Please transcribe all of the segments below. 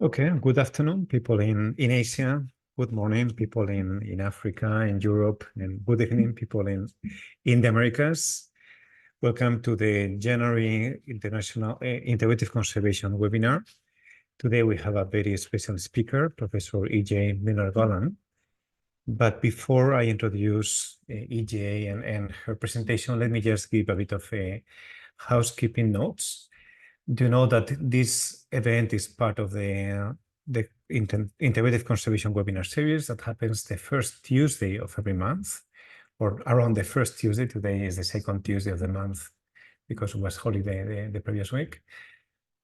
Okay, good afternoon, people in Asia. Good morning, people in Africa and Europe, and good evening, people in the Americas. Welcome to the January International Integrative Conservation webinar. Today we have a very special speaker, Professor E.J. Milner-Gulland. But before I introduce E.J. and her presentation, let me just give a bit of housekeeping notes. Do you know that this event is part of the Integrative Conservation webinar series that happens the first Tuesday of every month, or around the first Tuesday? Today is the second Tuesday of the month because it was holiday the previous week.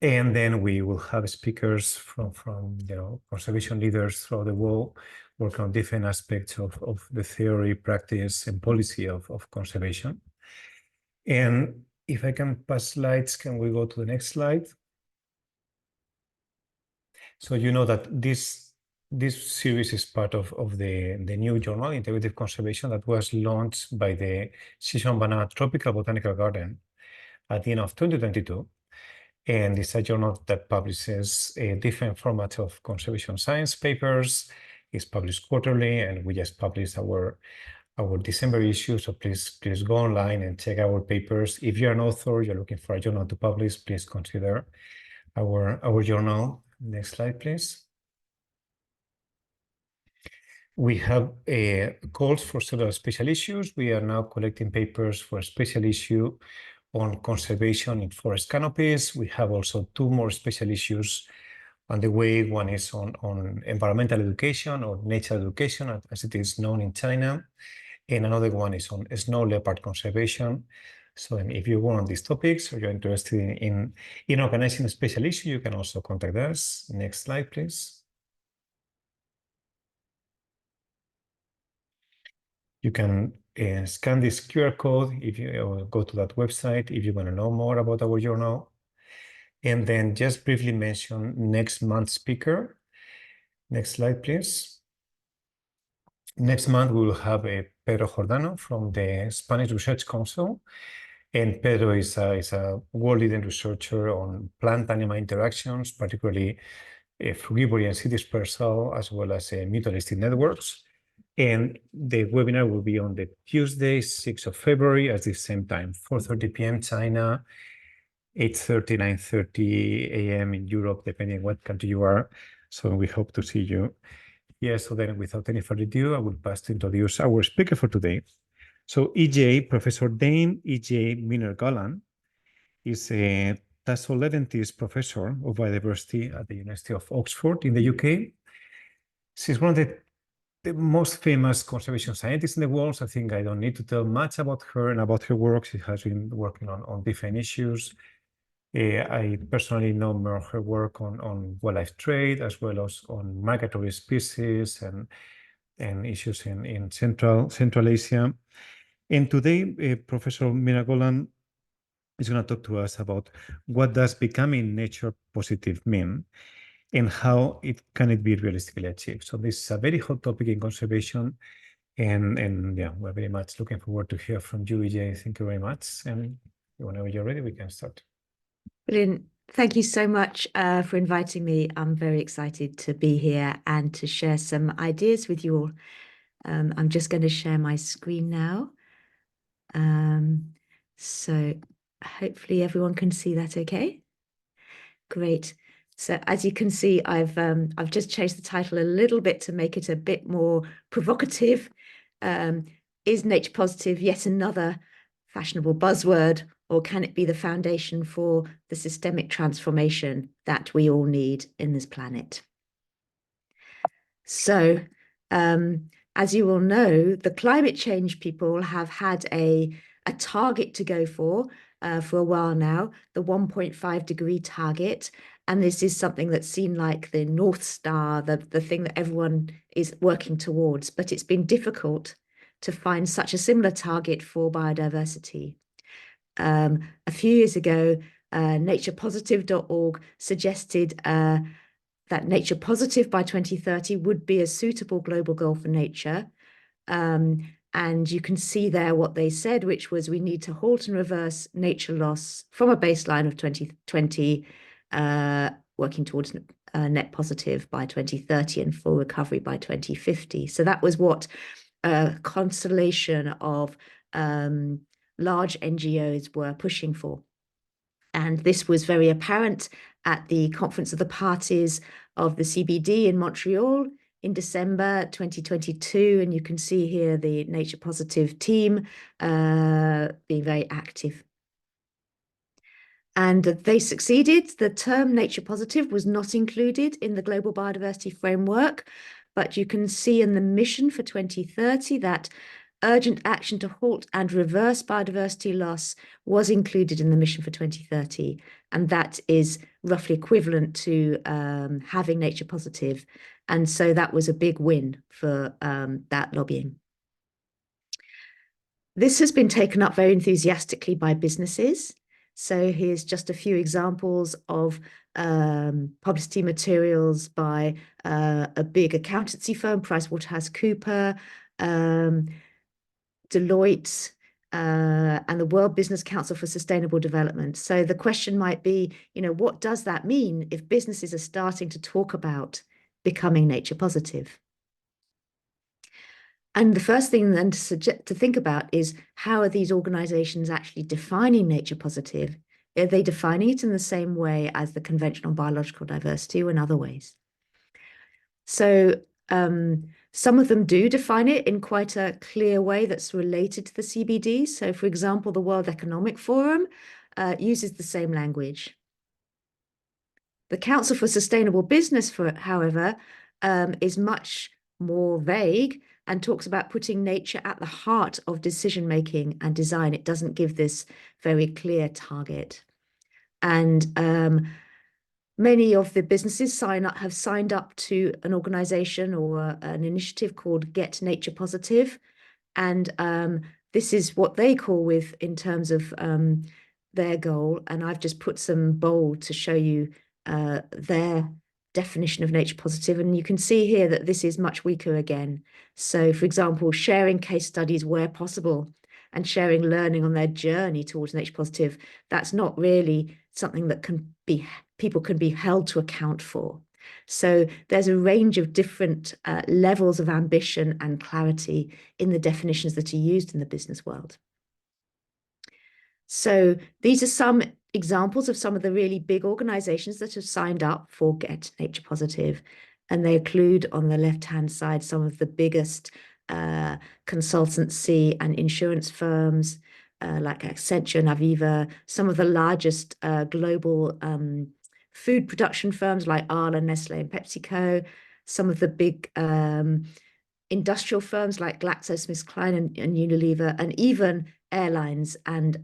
And then we will have speakers from conservation leaders throughout the world working on different aspects of the theory, practice, and policy of conservation. And if I can pass slides, can we go to the next slide? So you know that this series is part of the new journal, Integrative Conservation, that was launched by the Sishombana Tropical Botanical Garden at the end of 2022. And it's a journal that publishes different formats of conservation science papers. It's published quarterly, and we just published our December issue. So please go online and check our papers. If you're an author, you're looking for a journal to publish, please consider our journal. Next slide, please. We have calls for several special issues. We are now collecting papers for a special issue on conservation in forest canopies. We have also two more special issues on the way. One is on environmental education or nature education, as it is known in China. And another one is on snow leopard conservation. So if you want on these topics or you're interested in organizing a special issue, you can also contact us. Next slide, please. You can scan this QR code if you go to that website if you want to know more about our journal. And then just briefly mention next month's speaker. Next slide, please. Next month, we will have Pedro Jordano from the Spanish Research Council. And Pedro is a world-leading researcher on plant-animal interactions, particularly frugivorous and seed dispersal, as well as mutualistic networks. And the webinar will be on the Tuesday, 6th of February at the same time, 4:30 p.m. China, 8:30, 9:30 a.m. in Europe, depending on what country you are. So we hope to see you. So then without any further ado, I will pass to introduce our speaker for today. So Professor Dame E.J. Milner-Gulland is a Tasso Leventis Professor of Biodiversity at the University of Oxford in the UK. She's one of the most famous conservation scientists in the world. So I think I don't need to tell much about her and about her work. She has been working on different issues. I personally know more her work on wildlife trade, as well as on migratory species and issues in Central Asia. And today, Professor Milner-Gulland is going to talk to us about what does becoming nature positive mean and how can it be realistically achieved. So this is a very hot topic in conservation, and yeah, we're very much looking forward to hear from you, EJ. Thank you very much. And whenever you're ready, we can start. Brilliant. Thank you so much for inviting me. I'm very excited to be here and to share some ideas with you all. I'm just going to share my screen now. So hopefully everyone can see that okay. Great. So as you can see, I've just changed the title a little bit to make it a bit more provocative. Is nature positive yet another fashionable buzzword, or can it be the foundation for the systemic transformation that we all need in this planet? So, as you all know, the climate change people have had a target to go for a while now, the 1.5 degree target. And this is something that seemed like the North Star, the thing that everyone is working towards, but it's been difficult to find such a similar target for biodiversity. A few years ago, naturepositive.org suggested that nature positive by 2030 would be a suitable global goal for nature. And you can see there what they said, which was we need to halt and reverse nature loss from a baseline of 2020, working towards net positive by 2030 and full recovery by 2050. So that was what a constellation of large NGOs were pushing for. And this was very apparent at the Conference of the Parties of the CBD in Montreal in December 2022. And you can see here the Nature Positive team being very active. And they succeeded. The term nature positive was not included in the Global Biodiversity Framework, but you can see in the mission for 2030 that urgent action to halt and reverse biodiversity loss was included in the mission for 2030. And that is roughly equivalent to having nature positive. And so that was a big win for that lobbying. This has been taken up very enthusiastically by businesses. So here's just a few examples of publicity materials by a big accountancy firm, PricewaterhouseCoopers, Deloitte, and the World Business Council for Sustainable Development. So the question might be, what does that mean if businesses are starting to talk about becoming nature positive? And the first thing then to think about is, how are these organizations actually defining nature positive? Are they defining it in the same way as the conventional biological diversity or in other ways? So some of them do define it in quite a clear way that's related to the CBD. So for example, the World Economic Forum uses the same language. The Council for Sustainable Business, however, is much more vague and talks about putting nature at the heart of decision-making and design. It doesn't give this very clear target. And many of the businesses have signed up to an organization or an initiative called Get Nature Positive. And this is what they call in terms of their goal. And I've just put some bold to show you their definition of nature positive. And you can see here that this is much weaker again. So for example, sharing case studies where possible and sharing learning on their journey towards nature positive, that's not really something that people can be held to account for. So there's a range of different levels of ambition and clarity in the definitions that are used in the business world. So these are some examples of some of the really big organizations that have signed up for Get Nature Positive. And they include on the left-hand side some of the biggest consultancy and insurance firms like Accenture and Aviva, some of the largest global food production firms like Arla, Nestle, and PepsiCo, some of the big industrial firms like GlaxoSmithKline and Unilever, and even airlines and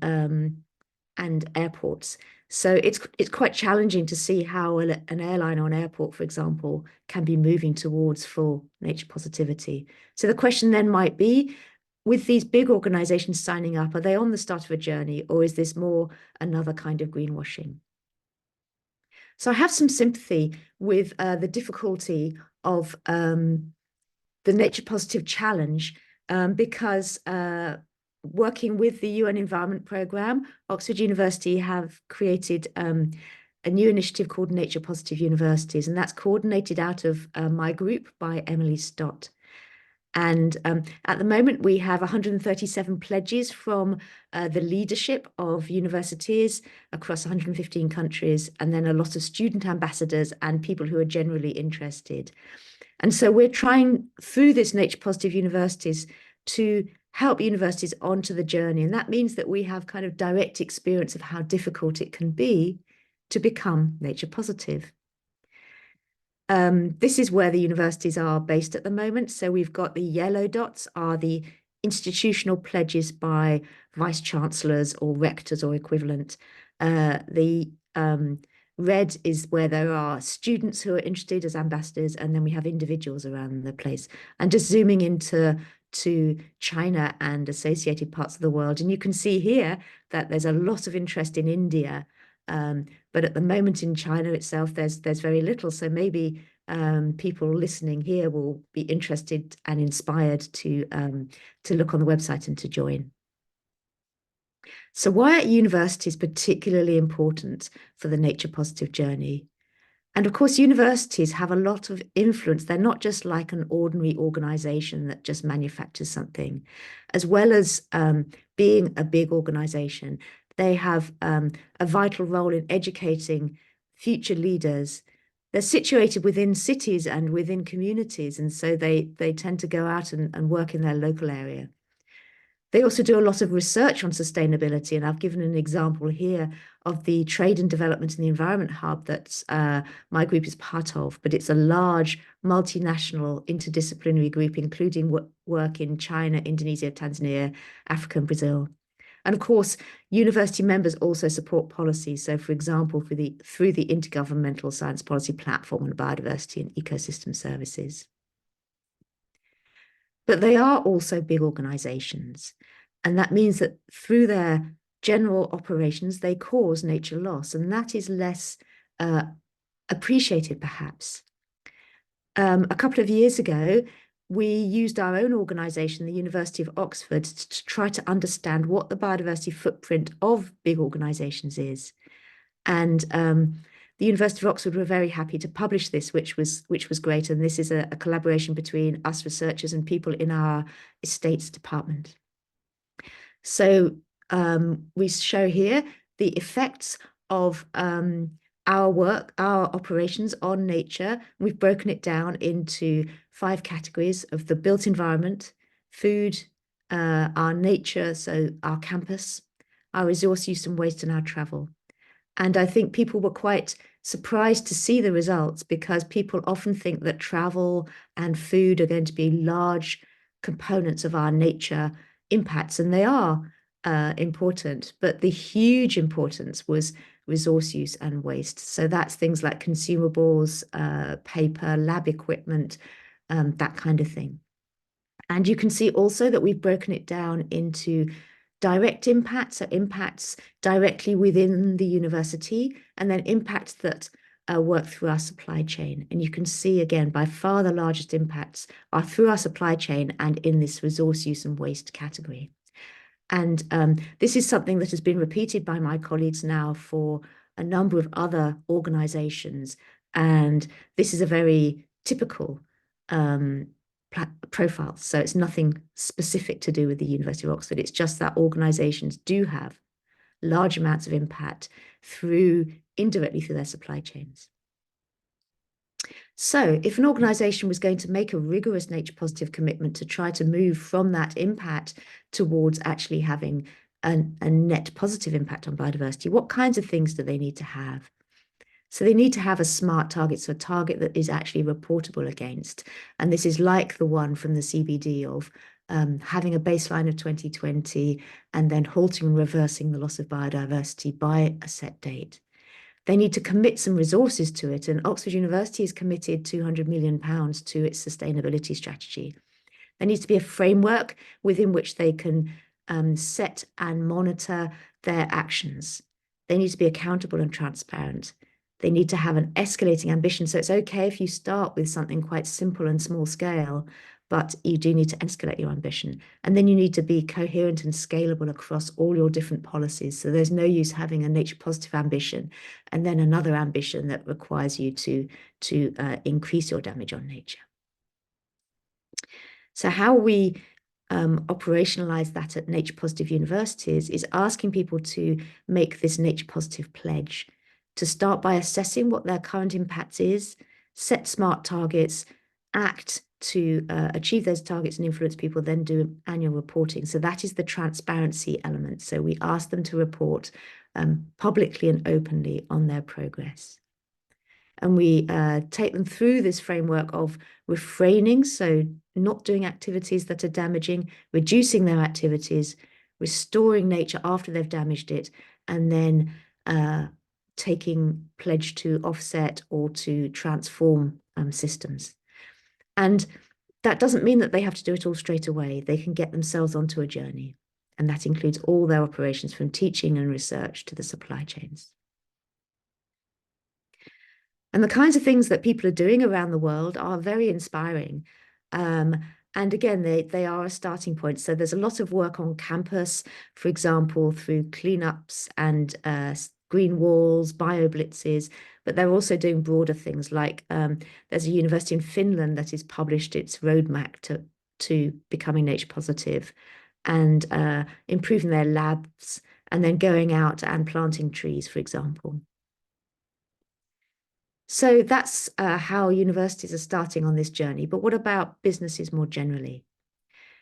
airports. So it's quite challenging to see how an airline or an airport, for example, can be moving towards full nature positivity. So the question then might be, with these big organizations signing up, are they on the start of a journey, or is this more another kind of greenwashing? So I have some sympathy with the difficulty of the nature positive challenge because working with the UN Environment Programme, Oxford University have created a new initiative called Nature Positive Universities, and that's coordinated out of my group by Emily Stott. And at the moment, we have 137 pledges from the leadership of universities across 115 countries, and then a lot of student ambassadors and people who are generally interested. And so we're trying through this Nature Positive Universities to help universities onto the journey. And that means that we have kind of direct experience of how difficult it can be to become nature positive. This is where the universities are based at the moment. So we've got the yellow dots are the institutional pledges by vice chancellors or rectors or equivalent. The red is where there are students who are interested as ambassadors, and then we have individuals around the place. And just zooming into China and associated parts of the world, and you can see here that there's a lot of interest in India, but at the moment in China itself, there's very little. So maybe people listening here will be interested and inspired to look on the website and to join. So why are universities particularly important for the nature positive journey? And of course, universities have a lot of influence. They're not just like an ordinary organization that just manufactures something. As well as being a big organization, they have a vital role in educating future leaders. They're situated within cities and within communities, and so they tend to go out and work in their local area. They also do a lot of research on sustainability, and I've given an example here of the Trade and Development and the Environment Hub that my group is part of, but it's a large multinational interdisciplinary group, including work in China, Indonesia, Tanzania, Africa, and Brazil. And of course, university members also support policy. So, for example, through the Intergovernmental Science Policy Platform on Biodiversity and Ecosystem Services. But they are also big organizations. And that means that through their general operations, they cause nature loss. And that is less appreciated, perhaps. A couple of years ago, we used our own organization, the University of Oxford, to try to understand what the biodiversity footprint of big organizations is. And the University of Oxford were very happy to publish this, which was great. And this is a collaboration between us researchers and people in our estates department. So we show here the effects of our work, our operations on nature. We've broken it down into 5 categories of the built environment, food, our nature, so our campus, our resource use and waste, and our travel. And I think people were quite surprised to see the results, because people often think that travel and food are going to be large components of our nature impacts, and they are important, but the huge importance was resource use and waste. So that's things like consumables, paper, lab equipment, that kind of thing. And you can see also that we've broken it down into direct impacts, so impacts directly within the university, and then impacts that work through our supply chain. And you can see, again, by far the largest impacts are through our supply chain and in this resource use and waste category. And this is something that has been repeated by my colleagues now for a number of other organizations. And this is a very typical profile. So it's nothing specific to do with the University of Oxford. It's just that organizations do have large amounts of impact indirectly through their supply chains. So if an organization was going to make a rigorous nature positive commitment to try to move from that impact towards actually having a net positive impact on biodiversity, what kinds of things do they need to have? So they need to have a SMART target, so a target that is actually reportable against. And this is like the one from the CBD of having a baseline of 2020 and then halting and reversing the loss of biodiversity by a set date. They need to commit some resources to it, and Oxford University has committed £200 million to its sustainability strategy. There needs to be a framework within which they can set and monitor their actions. They need to be accountable and transparent. They need to have an escalating ambition. So it's okay if you start with something quite simple and small scale, but you do need to escalate your ambition. And then you need to be coherent and scalable across all your different policies. So there's no use having a nature positive ambition and then another ambition that requires you to increase your damage on nature. So how we operationalize that at nature positive universities is asking people to make this nature positive pledge, to start by assessing what their current impact is, set SMART targets, act to achieve those targets and influence people, then do annual reporting. So that is the transparency element. So we ask them to report publicly and openly on their progress. And we take them through this framework of refraining, so not doing activities that are damaging, reducing their activities, restoring nature after they've damaged it, and then taking pledge to offset or to transform systems. And that doesn't mean that they have to do it all straight away. They can get themselves onto a journey. And that includes all their operations from teaching and research to the supply chains. And the kinds of things that people are doing around the world are very inspiring. And again, they are a starting point. So there's a lot of work on campus, for example, through cleanups and green walls, bio blitzes, but they're also doing broader things like there's a university in Finland that has published its roadmap to becoming nature positive and improving their labs and then going out and planting trees, for example. So that's how universities are starting on this journey. But what about businesses more generally?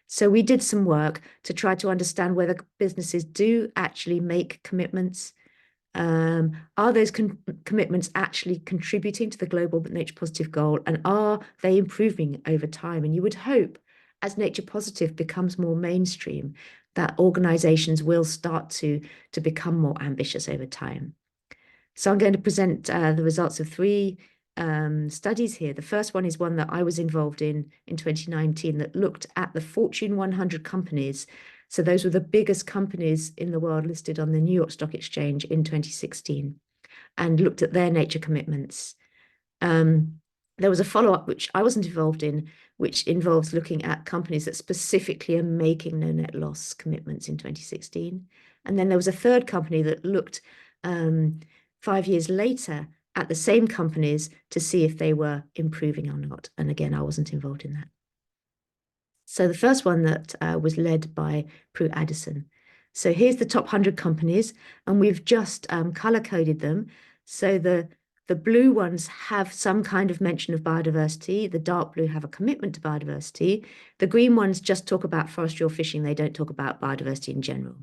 So we did some work to try to understand whether businesses do actually make commitments. Are those commitments actually contributing to the global nature positive goal, and are they improving over time? And you would hope, as nature positive becomes more mainstream, that organizations will start to become more ambitious over time. So I'm going to present the results of three studies here. The first one is one that I was involved in 2019 that looked at the Fortune 100 companies. So those were the biggest companies in the world listed on the New York Stock Exchange in 2016 and looked at their nature commitments. There was a follow-up, which I wasn't involved in, which involves looking at companies that specifically are making no net loss commitments in 2016. And then there was a third company that looked 5 years later at the same companies to see if they were improving or not. And again, I wasn't involved in that. So the first one that was led by Prue Addison. So here's the top 100 companies, and we've just color-coded them. So the blue ones have some kind of mention of biodiversity. The dark blue have a commitment to biodiversity. The green ones just talk about forestry or fishing. They don't talk about biodiversity in general.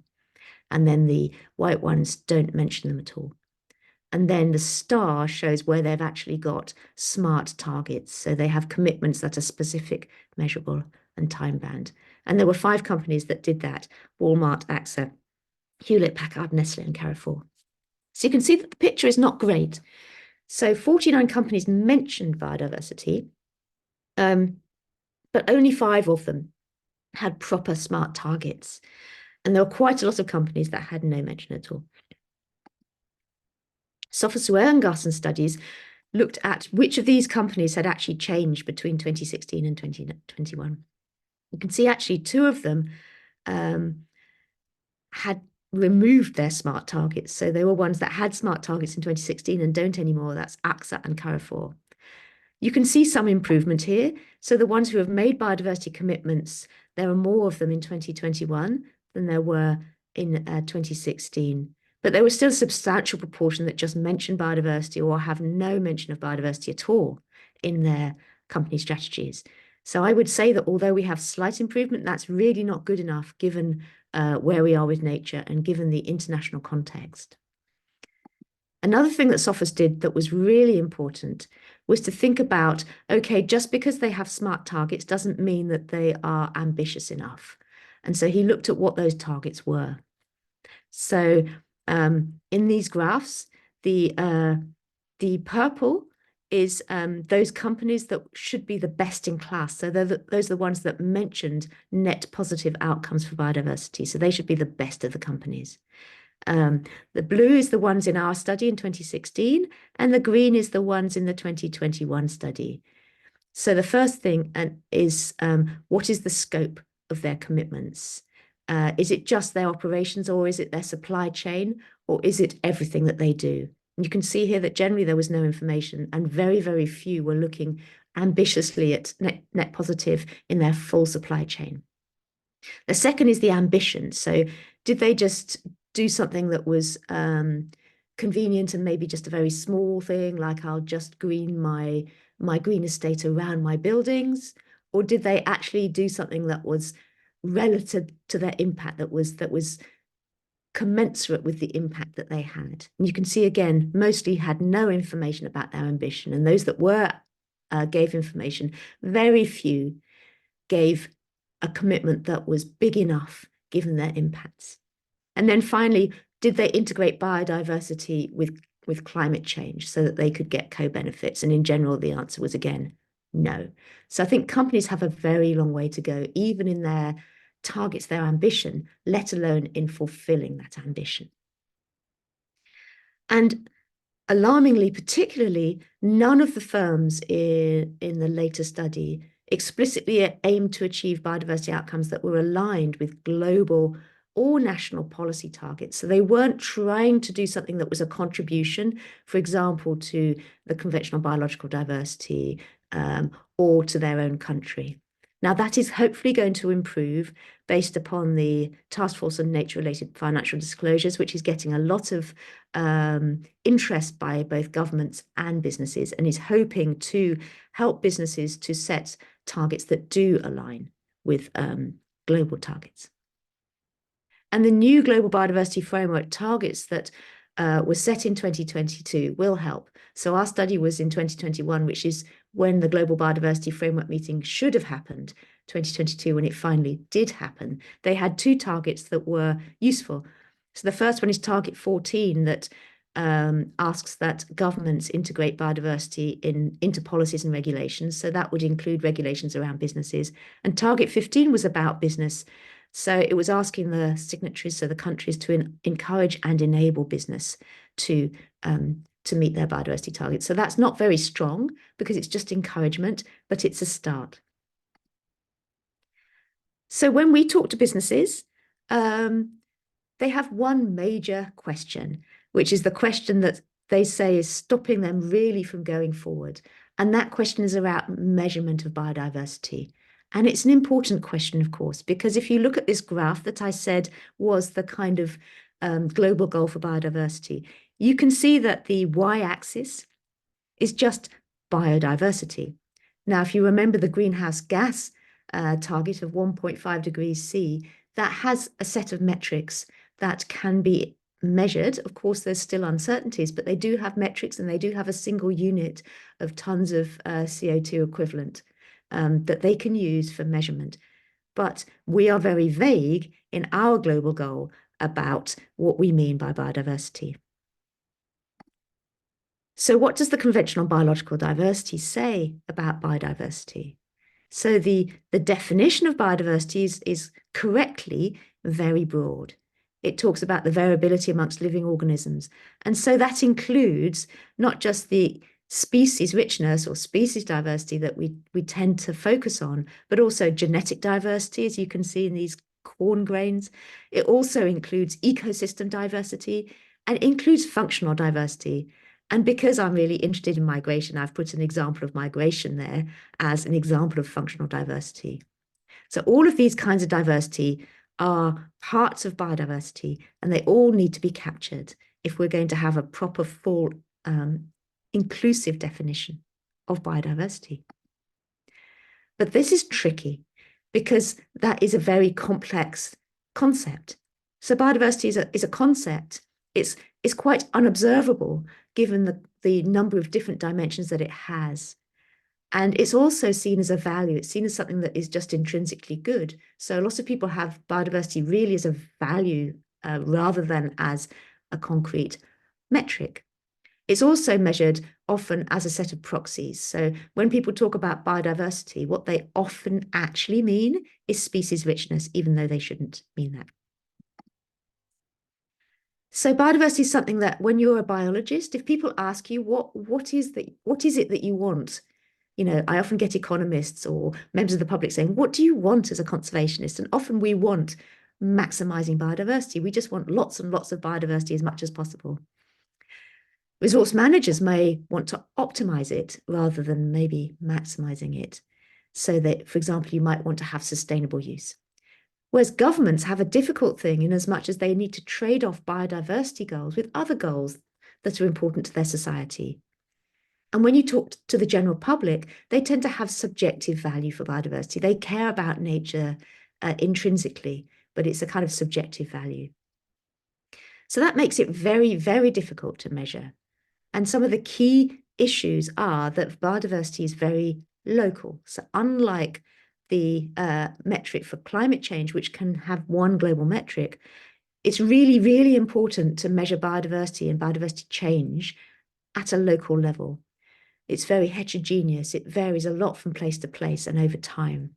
And then the white ones don't mention them at all. And then the star shows where they've actually got smart targets. So they have commitments that are specific, measurable, and time-bound. And there were 5 companies that did that: Walmart, AXA, Hewlett-Packard, Nestle, and Carrefour. So you can see that the picture is not great. So 49 companies mentioned biodiversity, but only 5 of them had proper smart targets. And there were quite a lot of companies that had no mention at all. Sophos-Garson studies looked at which of these companies had actually changed between 2016 and 2021. You can see actually 2 of them had removed their smart targets. So they were ones that had smart targets in 2016 and don't anymore. That's AXA and Carrefour. You can see some improvement here. So the ones who have made biodiversity commitments, there are more of them in 2021 than there were in 2016. But there was still a substantial proportion that just mention biodiversity or have no mention of biodiversity at all in their company strategies. So I would say that although we have slight improvement, that's really not good enough given where we are with nature and given the international context. Another thing that Sophos did that was really important was to think about, okay, just because they have smart targets doesn't mean that they are ambitious enough. And so he looked at what those targets were. So in these graphs, the purple is those companies that should be the best in class. So those are the ones that mentioned net positive outcomes for biodiversity. So they should be the best of the companies. The blue is the ones in our study in 2016, and the green is the ones in the 2021 study. So the first thing is what is the scope of their commitments? Is it just their operations, or is it their supply chain, or is it everything that they do? And you can see here that generally there was no information, and very, very few were looking ambitiously at net positive in their full supply chain. The second is the ambition. So did they just do something that was convenient and maybe just a very small thing, like I'll just green my green estate around my buildings? Or did they actually do something that was relative to their impact, that was commensurate with the impact that they had? And you can see again, mostly had no information about their ambition. And those that were gave information, very few gave a commitment that was big enough given their impacts. And then finally, did they integrate biodiversity with climate change so that they could get co-benefits? And in general, the answer was again, no. So I think companies have a very long way to go, even in their targets, their ambition, let alone in fulfilling that ambition. And alarmingly, particularly, none of the firms in the later study explicitly aimed to achieve biodiversity outcomes that were aligned with global or national policy targets. So they weren't trying to do something that was a contribution, for example, to the conventional biological diversity or to their own country. Now, that is hopefully going to improve based upon the Task Force on Nature-related Financial Disclosures, which is getting a lot of interest by both governments and businesses, and is hoping to help businesses to set targets that do align with global targets. And the new Global Biodiversity Framework targets that were set in 2022 will help. So our study was in 2021, which is when the Global Biodiversity Framework meeting should have happened, 2022, when it finally did happen. They had two targets that were useful. So the first one is target 14 that asks that governments integrate biodiversity into policies and regulations. So that would include regulations around businesses. And target 15 was about business. So it was asking the signatories, so the countries, to encourage and enable business to meet their biodiversity targets. So that's not very strong because it's just encouragement, but it's a start. So when we talk to businesses, they have one major question, which is the question that they say is stopping them really from going forward. And that question is around measurement of biodiversity. And it's an important question, of course, because if you look at this graph that I said was the kind of global goal for biodiversity, you can see that the y-axis is just biodiversity. Now, if you remember the greenhouse gas target of 1.5 degrees C, that has a set of metrics that can be measured. Of course, there's still uncertainties, but they do have metrics and they do have a single unit of tons of CO2 equivalent that they can use for measurement. But we are very vague in our global goal about what we mean by biodiversity. So what does the conventional biological diversity say about biodiversity? So the definition of biodiversity is correctly very broad. It talks about the variability amongst living organisms. And so that includes not just the species richness or species diversity that we tend to focus on, but also genetic diversity, as you can see in these corn grains. It also includes ecosystem diversity and includes functional diversity. And because I'm really interested in migration, I've put an example of migration there as an example of functional diversity. So all of these kinds of diversity are parts of biodiversity, and they all need to be captured if we're going to have a proper, full, inclusive definition of biodiversity. But this is tricky because that is a very complex concept. So biodiversity is a concept. It's quite unobservable given the number of different dimensions that it has. And it's also seen as a value. It's seen as something that is just intrinsically good. So lots of people have biodiversity really as a value rather than as a concrete metric. It's also measured often as a set of proxies. So when people talk about biodiversity, what they often actually mean is species richness, even though they shouldn't mean that. So biodiversity is something that when you're a biologist, if people ask you what is it that you want? You know, I often get economists or members of the public saying, what do you want as a conservationist? And often we want maximizing biodiversity. We just want lots and lots of biodiversity as much as possible. Resource managers may want to optimize it rather than maybe maximizing it. So that, for example, you might want to have sustainable use. Whereas governments have a difficult thing in as much as they need to trade off biodiversity goals with other goals that are important to their society. And when you talk to the general public, they tend to have subjective value for biodiversity. They care about nature intrinsically, but it's a kind of subjective value. So that makes it very, very difficult to measure. And some of the key issues are that biodiversity is very local. So unlike the metric for climate change, which can have one global metric, it's really, really important to measure biodiversity and biodiversity change at a local level. It's very heterogeneous. It varies a lot from place to place and over time.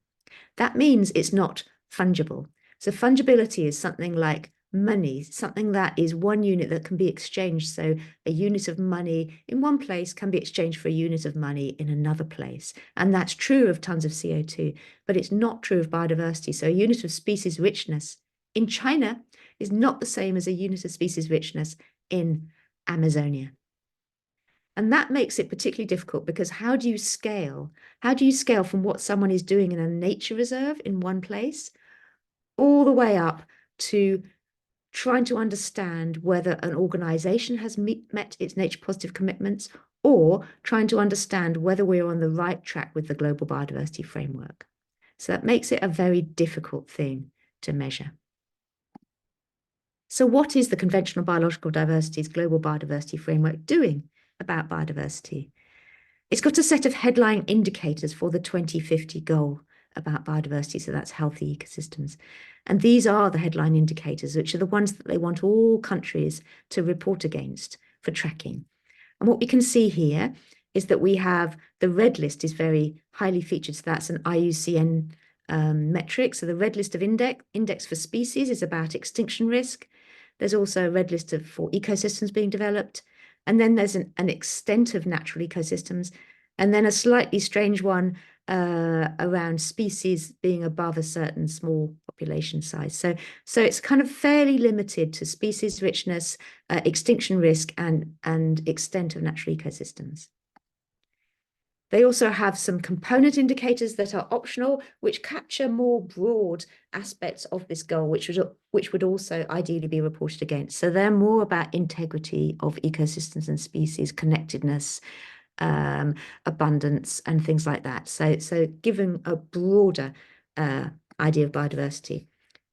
That means it's not fungible. So fungibility is something like money, something that is one unit that can be exchanged. So a unit of money in one place can be exchanged for a unit of money in another place. And that's true of tons of CO2, but it's not true of biodiversity. So a unit of species richness in China is not the same as a unit of species richness in Amazonia. And that makes it particularly difficult because how do you scale? How do you scale from what someone is doing in a nature reserve in one place all the way up to trying to understand whether an organization has met its nature positive commitments, or trying to understand whether we're on the right track with the global biodiversity framework. So that makes it a very difficult thing to measure. So what is the conventional biological diversity's global biodiversity framework doing about biodiversity? It's got a set of headline indicators for the 2050 goal about biodiversity, so that's healthy ecosystems. And these are the headline indicators, which are the ones that they want all countries to report against for tracking. And what we can see here is that we have the red list is very highly featured, so that's an IUCN metric. So the red list of index for species is about extinction risk. There's also a red list for ecosystems being developed. And then there's an extent of natural ecosystems, and then a slightly strange one around species being above a certain small population size. So it's kind of fairly limited to species richness, extinction risk, and extent of natural ecosystems. They also have some component indicators that are optional, which capture more broad aspects of this goal, which would also ideally be reported against. So they're more about integrity of ecosystems and species, connectedness, abundance, and things like that. So giving a broader idea of biodiversity.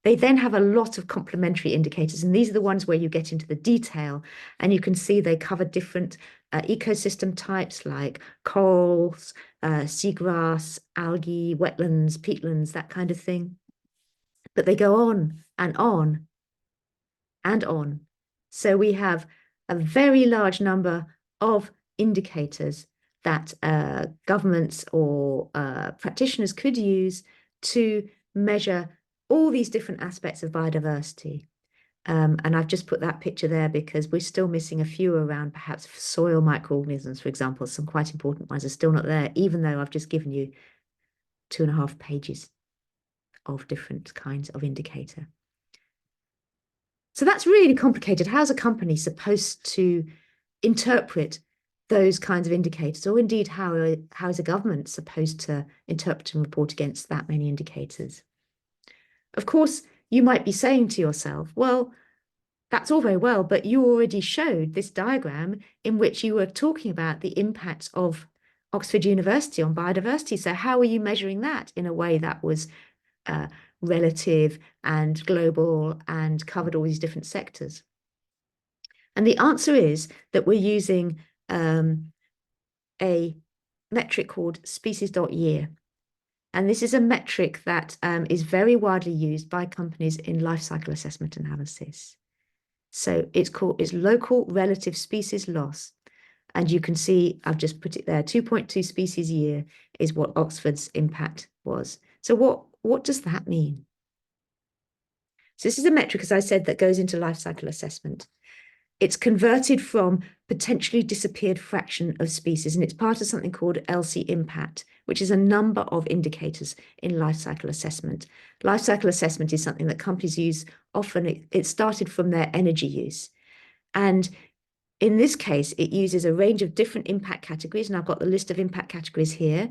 They then have a lot of complementary indicators, and these are the ones where you get into the detail, and you can see they cover different ecosystem types like corals, seagrass, algae, wetlands, peatlands, that kind of thing. But they go on and on and on. So we have a very large number of indicators that governments or practitioners could use to measure all these different aspects of biodiversity. And I've just put that picture there because we're still missing a few around perhaps soil microorganisms, for example. Some quite important ones are still not there, even though I've just given you 2.5 pages of different kinds of indicator. So that's really complicated. How's a company supposed to interpret those kinds of indicators? Or indeed, how is a government supposed to interpret and report against that many indicators? Of course, you might be saying to yourself, well, that's all very well, but you already showed this diagram in which you were talking about the impacts of Oxford University on biodiversity. So how are you measuring that in a way that was relative and global and covered all these different sectors? And the answer is that we're using a metric called species.year. And this is a metric that is very widely used by companies in life cycle assessment analysis. So it's local relative species loss. And you can see, I've just put it there, 2.2 species a year is what Oxford's impact was. So what does that mean? So this is a metric, as I said, that goes into life cycle assessment. It's converted from potentially disappeared fraction of species, and it's part of something called LC impact, which is a number of indicators in life cycle assessment. Life cycle assessment is something that companies use often. It started from their energy use. And in this case, it uses a range of different impact categories, and I've got the list of impact categories here.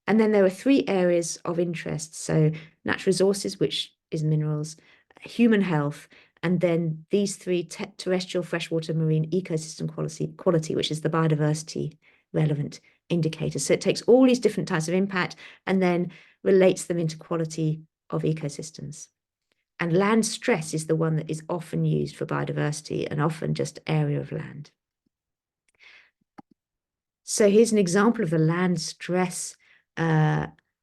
And then there are 3 areas of interest. So natural resources, which is minerals, human health, and then these 3 terrestrial, freshwater, marine ecosystem quality, which is the biodiversity relevant indicators. So it takes all these different types of impact and then relates them into quality of ecosystems. And land stress is the one that is often used for biodiversity and often just area of land. So here's an example of the land stress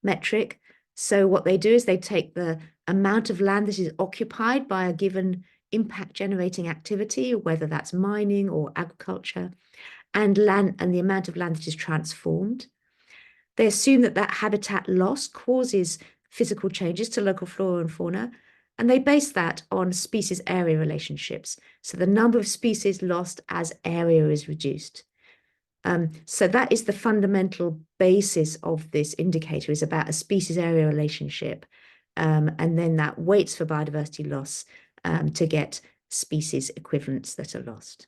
metric. So what they do is they take the amount of land that is occupied by a given impact generating activity, whether that's mining or agriculture, and the amount of land that is transformed. They assume that habitat loss causes physical changes to local flora and fauna, And they base that on species-area relationships. So the number of species lost as area is reduced. So that is the fundamental basis of this indicator, is about a species-area relationship. And then that waits for biodiversity loss to get species equivalents that are lost.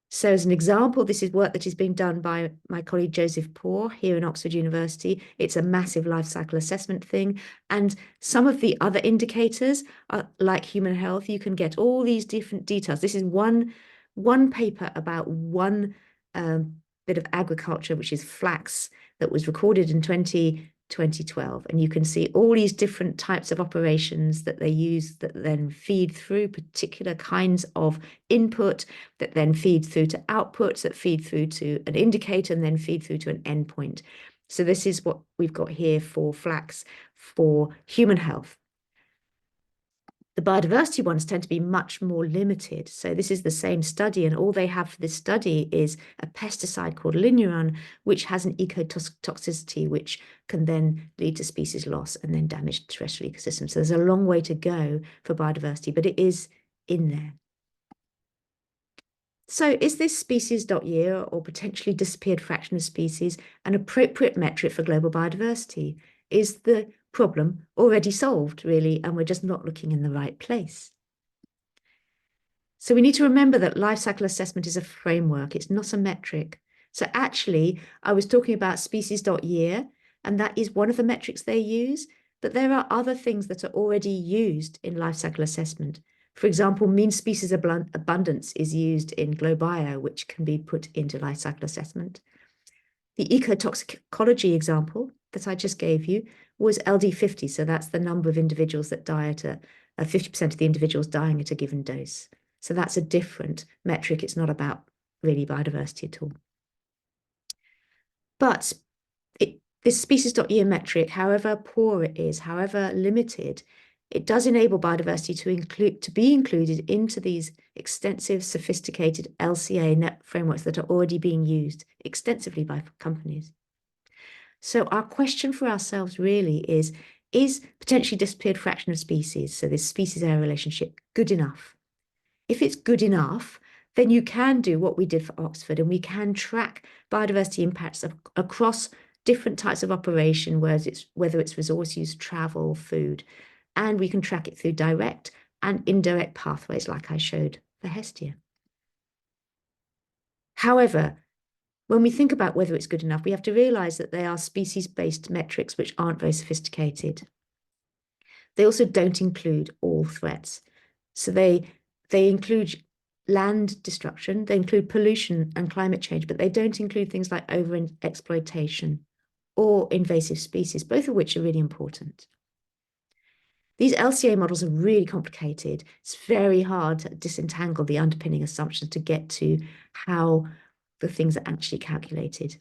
So as an example, this is work that is being done by my colleague Joseph Poor here in Oxford University. It's a massive life cycle assessment thing. And some of the other indicators, like human health, you can get all these different details. This is one paper about one bit of agriculture, which is flax, that was recorded in 2012. And you can see all these different types of operations that they use that then feed through particular kinds of input, that then feed through to outputs, that feed through to an indicator, and then feed through to an endpoint. So this is what we've got here for flax for human health. The biodiversity ones tend to be much more limited. So this is the same study, and all they have for this study is a pesticide called linuron, which has an ecotoxicity, which can then lead to species loss and then damage the terrestrial ecosystem. So there's a long way to go for biodiversity, but it is in there. So is this species.year, or potentially disappeared fraction of species, an appropriate metric for global biodiversity? Is the problem already solved, really, and we're just not looking in the right place? So we need to remember that life cycle assessment is a framework. It's not a metric. So actually, I was talking about species.year, and that is one of the metrics they use, but there are other things that are already used in life cycle assessment. For example, mean species abundance is used in GloBio, which can be put into life cycle assessment. The ecotoxicology example that I just gave you was LD50, so that's the number of individuals that die at 50% of the individuals dying at a given dose. So that's a different metric. It's not about really biodiversity at all. But this species.year metric, however poor it is, however limited, it does enable biodiversity to be included into these extensive, sophisticated LCA net frameworks that are already being used extensively by companies. So our question for ourselves really is potentially disappeared fraction of species, so this species-area relationship, good enough? If it's good enough, then you can do what we did for Oxford, and we can track biodiversity impacts across different types of operation, whether it's resource use, travel, food, and we can track it through direct and indirect pathways like I showed for Hestia. However, when we think about whether it's good enough, we have to realize that they are species-based metrics which aren't very sophisticated. They also don't include all threats. So they include land destruction, they include pollution and climate change, but they don't include things like over-exploitation or invasive species, both of which are really important. These LCA models are really complicated. It's very hard to disentangle the underpinning assumptions to get to how the things are actually calculated.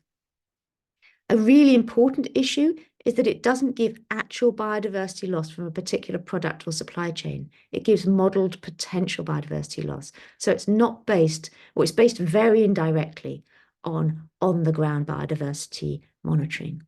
A really important issue is that it doesn't give actual biodiversity loss from a particular product or supply chain. It gives modeled potential biodiversity loss. So it's not based, or it's based very indirectly on the ground biodiversity monitoring.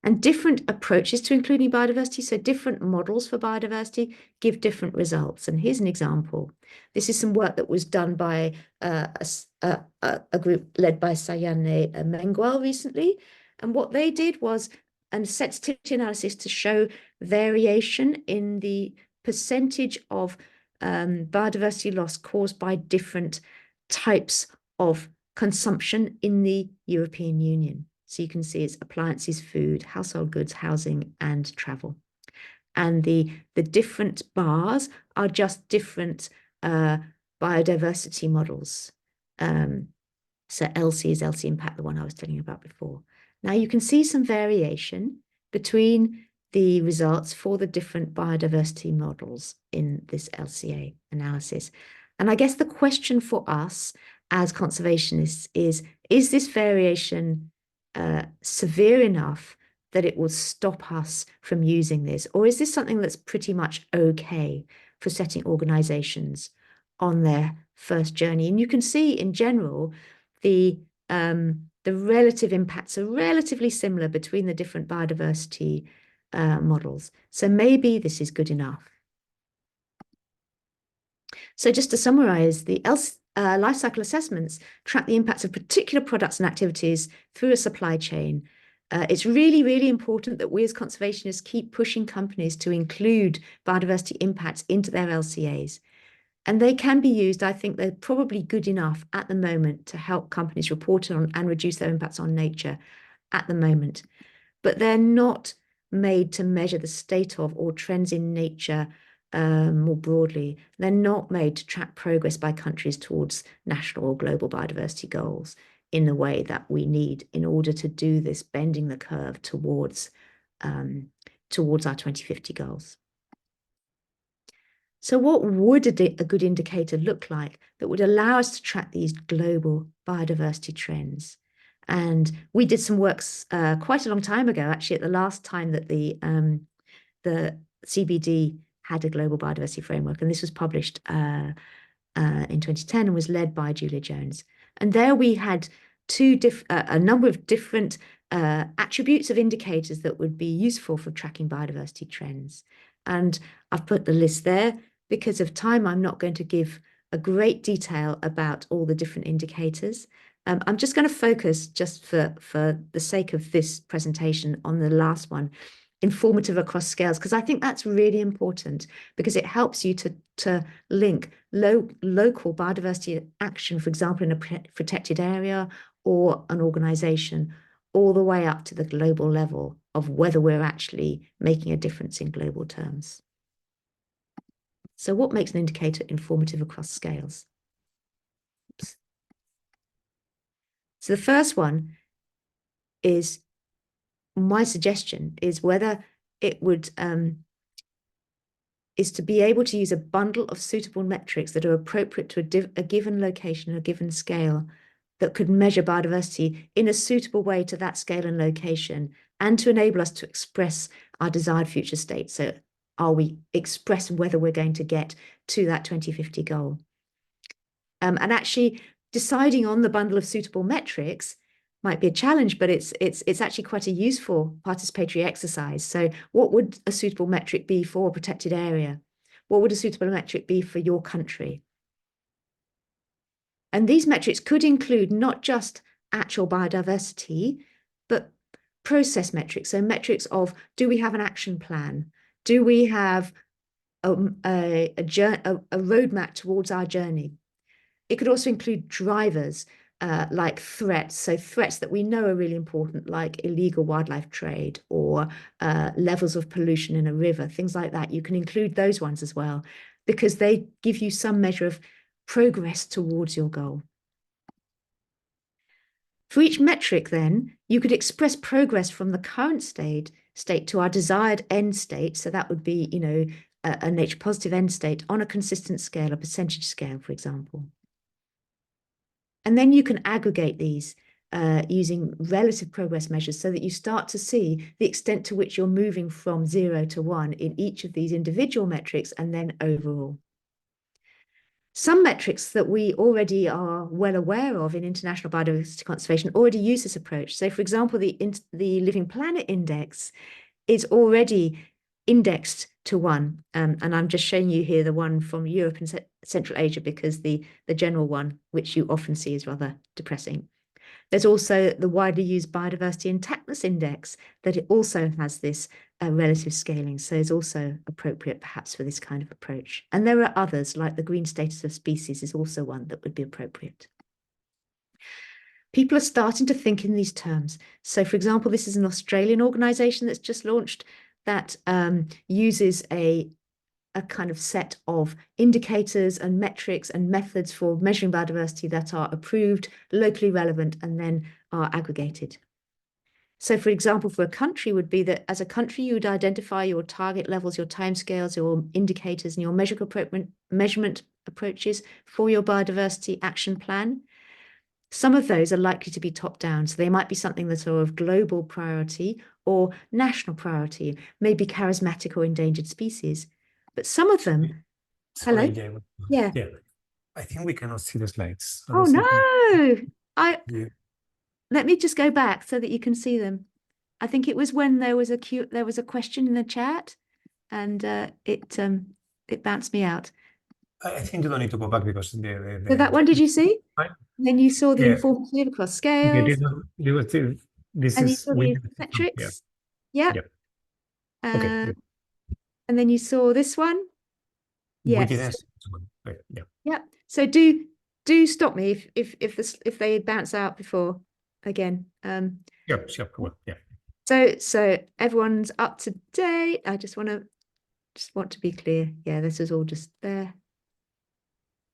And different approaches to including biodiversity, so different models for biodiversity, give different results. And here's an example. This is some work that was done by a group led by Sayane Mengual recently. And what they did was a sensitivity analysis to show variation in the percentage of biodiversity loss caused by different types of consumption in the European Union. So you can see it's appliances, food, household goods, housing, and travel. And the different bars are just different biodiversity models. So LC is LC impact, the one I was telling you about before. Now you can see some variation between the results for the different biodiversity models in this LCA analysis. And I guess the question for us as conservationists is this variation severe enough that it will stop us from using this? Or is this something that's pretty much okay for setting organizations on their first journey? And you can see in general, the relative impacts are relatively similar between the different biodiversity models. So maybe this is good enough. So just to summarize, the life cycle assessments track the impacts of particular products and activities through a supply chain. It's really, really important that we as conservationists keep pushing companies to include biodiversity impacts into their LCAs. And they can be used, I think they're probably good enough at the moment to help companies report on and reduce their impacts on nature at the moment. But they're not made to measure the state of or trends in nature more broadly. They're not made to track progress by countries towards national or global biodiversity goals in the way that we need in order to do this, bending the curve towards our 2050 goals. So what would a good indicator look like that would allow us to track these global biodiversity trends? And we did some works quite a long time ago, actually, at the last time that the CBD had a global biodiversity framework, and this was published in 2010 and was led by Julia Jones. And there we had a number of different attributes of indicators that would be useful for tracking biodiversity trends. And I've put the list there. Because of time, I'm not going to give a great detail about all the different indicators. I'm just going to focus, just for the sake of this presentation, on the last one, informative across scales, because I think that's really important because it helps you to link local biodiversity action, for example, in a protected area or an organization, all the way up to the global level of whether we're actually making a difference in global terms. So what makes an indicator informative across scales? Oops. So the first one is, my suggestion is whether it would, is to be able to use a bundle of suitable metrics that are appropriate to a given location, a given scale, that could measure biodiversity in a suitable way to that scale and location, and to enable us to express our desired future state. So we express whether we're going to get to that 2050 goal. And actually deciding on the bundle of suitable metrics might be a challenge, but it's actually quite a useful participatory exercise. So what would a suitable metric be for a protected area? What would a suitable metric be for your country? And these metrics could include not just actual biodiversity, but process metrics. So metrics of, do we have an action plan? Do we have a roadmap towards our journey? It could also include drivers like threats. So threats that we know are really important, like illegal wildlife trade or levels of pollution in a river, things like that. You can include those ones as well, because they give you some measure of progress towards your goal. For each metric, then, you could express progress from the current state to our desired end state. So that would be, a nature positive end state on a consistent scale, a percentage scale, for example. And then you can aggregate these using relative progress measures so that you start to see the extent to which you're moving from 0 to 1 in each of these individual metrics and then overall. Some metrics that we already are well aware of in international biodiversity conservation already use this approach. So, for example, the Living Planet Index is already indexed to 1. And I'm just showing you here the one from Europe and Central Asia because the general one, which you often see, is rather depressing. There's also the widely used Biodiversity Intactness Index that it also has this relative scaling, so it's also appropriate perhaps for this kind of approach. And there are others, like the green status of species is also one that would be appropriate. People are starting to think in these terms. So, for example, this is an Australian organisation that's just launched that uses a kind of set of indicators and metrics and methods for measuring biodiversity that are approved, locally relevant, and then are aggregated. So, for example, for a country would be that as a country, you would identify your target levels, your timescales, your indicators, and your measurement approaches for your biodiversity action plan. Some of those are likely to be top-down, so they might be something that are of global priority or national priority, maybe charismatic or endangered species. But some of them, Sorry, hello? Yeah. I think we cannot see the slides. Oh no! Yeah. Let me just go back so that you can see them. I think it was when there was a question in the chat, and it bounced me out. I think you don't need to go back because So that one, did you see? Then you saw the yeah, informative across okay, scales, this and you is saw we the did this one. Yeah, metrics. Yeah. okay, And then you saw this one. we Yes. didn't see this one. Right, yeah. Yeah. So do stop me if they bounce out before again. Sure, sure, cool. Yeah. So everyone's up to date. I just want to be clear. Yeah, this is all just there.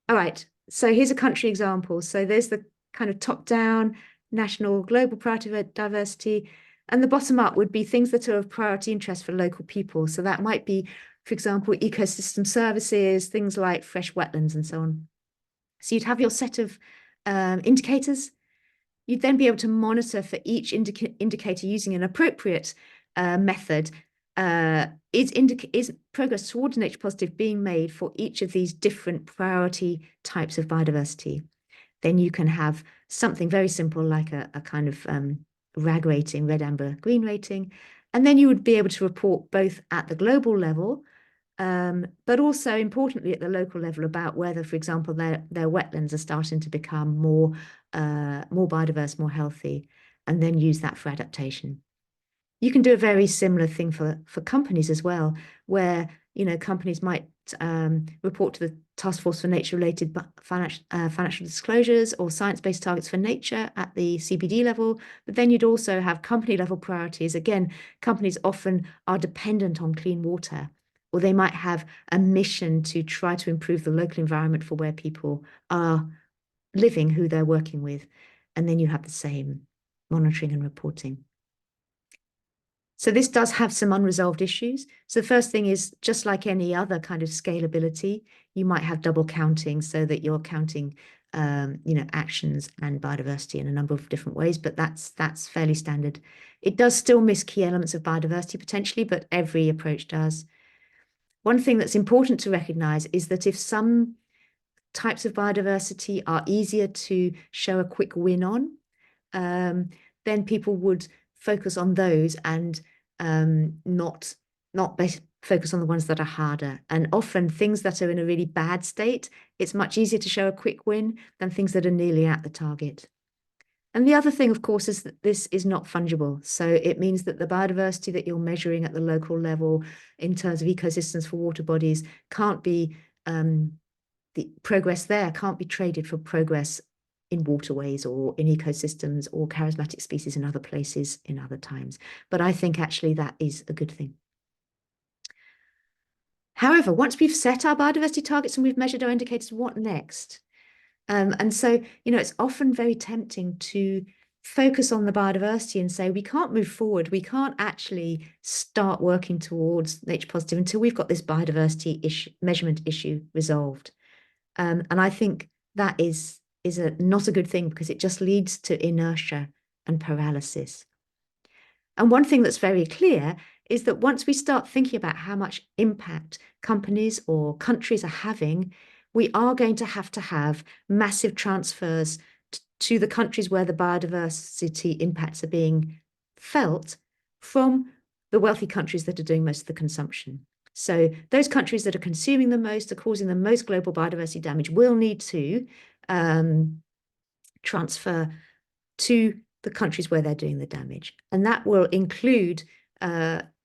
All right. So here's a country example. So there's the kind of top down, national, global priority diversity, and the bottom up would be things that are of priority interest for local people. So that might be, for example, ecosystem services, things like fresh wetlands and so on. So you'd have your set of indicators. You'd then be able to monitor for each indicator using an appropriate method. Is progress towards nature positive being made for each of these different priority types of biodiversity? Then you can have something very simple like a kind of RAG rating, red, amber, green rating. And then you would be able to report both at the global level, but also importantly at the local level about whether, for example, their wetlands are starting to become more biodiverse, more healthy, and then use that for adaptation. You can do a very similar thing for companies as well, where companies might report to the Task Force for Nature-related financial disclosures or science-based targets for nature at the CBD level. But then you'd also have company-level priorities. Again, companies often are dependent on clean water, or they might have a mission to try to improve the local environment for where people are living, who they're working with. And then you have the same monitoring and reporting. So this does have some unresolved issues. So the first thing is, just like any other kind of scalability, you might have double counting so that you're counting actions and biodiversity in a number of different ways, but that's fairly standard. It does still miss key elements of biodiversity potentially, but every approach does. One thing that's important to recognize is that if some types of biodiversity are easier to show a quick win on, then people would focus on those and not focus on the ones that are harder. And often things that are in a really bad state, it's much easier to show a quick win than things that are nearly at the target. And the other thing, of course, is that this is not fungible. So it means that the biodiversity that you're measuring at the local level in terms of ecosystems for water bodies can't be, the progress there can't be traded for progress in waterways or in ecosystems or charismatic species in other places in other times. But I think actually that is a good thing. However, once we've set our biodiversity targets and we've measured our indicators, what next? And so, it's often very tempting to focus on the biodiversity and say, we can't move forward. We can't actually start working towards nature positive until we've got this biodiversity measurement issue resolved. And I think that is not a good thing because it just leads to inertia and paralysis. And one thing that's very clear is that once we start thinking about how much impact companies or countries are having, we are going to have massive transfers to the countries where the biodiversity impacts are being felt from the wealthy countries that are doing most of the consumption. So those countries that are consuming the most, are causing the most global biodiversity damage, will need to transfer to the countries where they're doing the damage. And that will include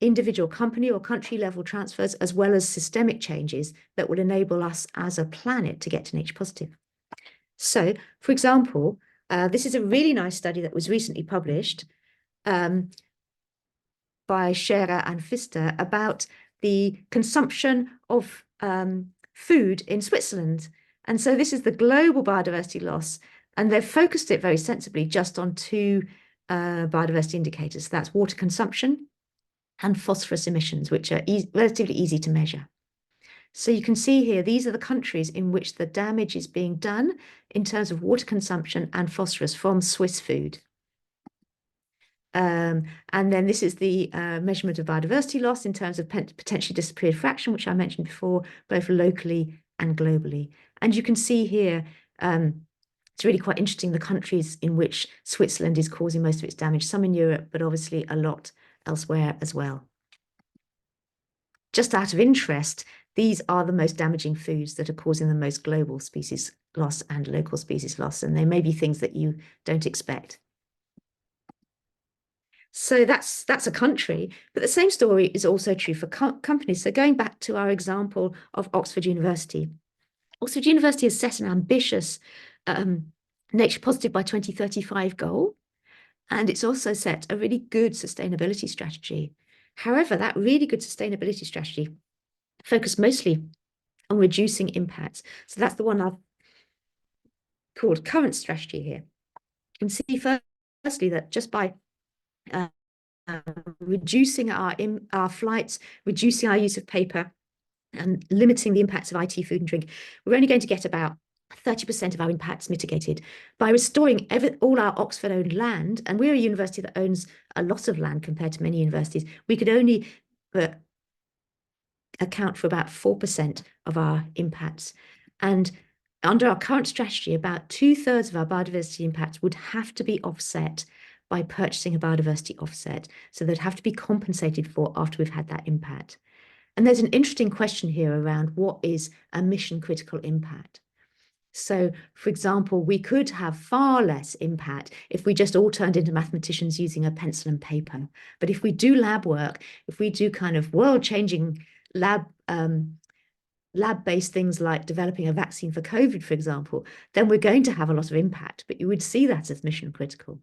individual company or country level transfers, as well as systemic changes that will enable us as a planet to get to nature positive. So, for example, this is a really nice study that was recently published by Scherer and Pfister about the consumption of food in Switzerland. And so this is the global biodiversity loss, and they've focused it very sensibly just on two biodiversity indicators. That's water consumption and phosphorus emissions, which are relatively easy to measure. So you can see here, these are the countries in which the damage is being done in terms of water consumption and phosphorus from Swiss food. And then this is the measurement of biodiversity loss in terms of potentially disappeared fraction, which I mentioned before, both locally and globally. And you can see here It's really quite interesting, the countries in which Switzerland is causing most of its damage, some in Europe, but obviously a lot elsewhere as well. Just out of interest, these are the most damaging foods that are causing the most global species loss and local species loss, and they may be things that you don't expect. So that's a country, but the same story is also true for companies. So going back to our example of Oxford University, Oxford University has set an ambitious nature positive by 2035 goal, and it's also set a really good sustainability strategy. However, that really good sustainability strategy focused mostly on reducing impacts. So that's the one I've called current strategy here. You can see firstly that just by reducing our flights, reducing our use of paper, and limiting the impacts of IT, food and drink, we're only going to get about 30% of our impacts mitigated. By restoring all our Oxford-owned land, and we're a university that owns a lot of land compared to many universities, we could only account for about 4% of our impacts. And under our current strategy, about 2/3 of our biodiversity impacts would have to be offset by purchasing a biodiversity offset. So they'd have to be compensated for after we've had that impact. And there's an interesting question here around what is a mission critical impact. So, for example, we could have far less impact if we just all turned into mathematicians using a pencil and paper. But if we do lab work, if we do kind of world-changing lab-based things like developing a vaccine for COVID, for example, then we're going to have a lot of impact, but you would see that as mission critical.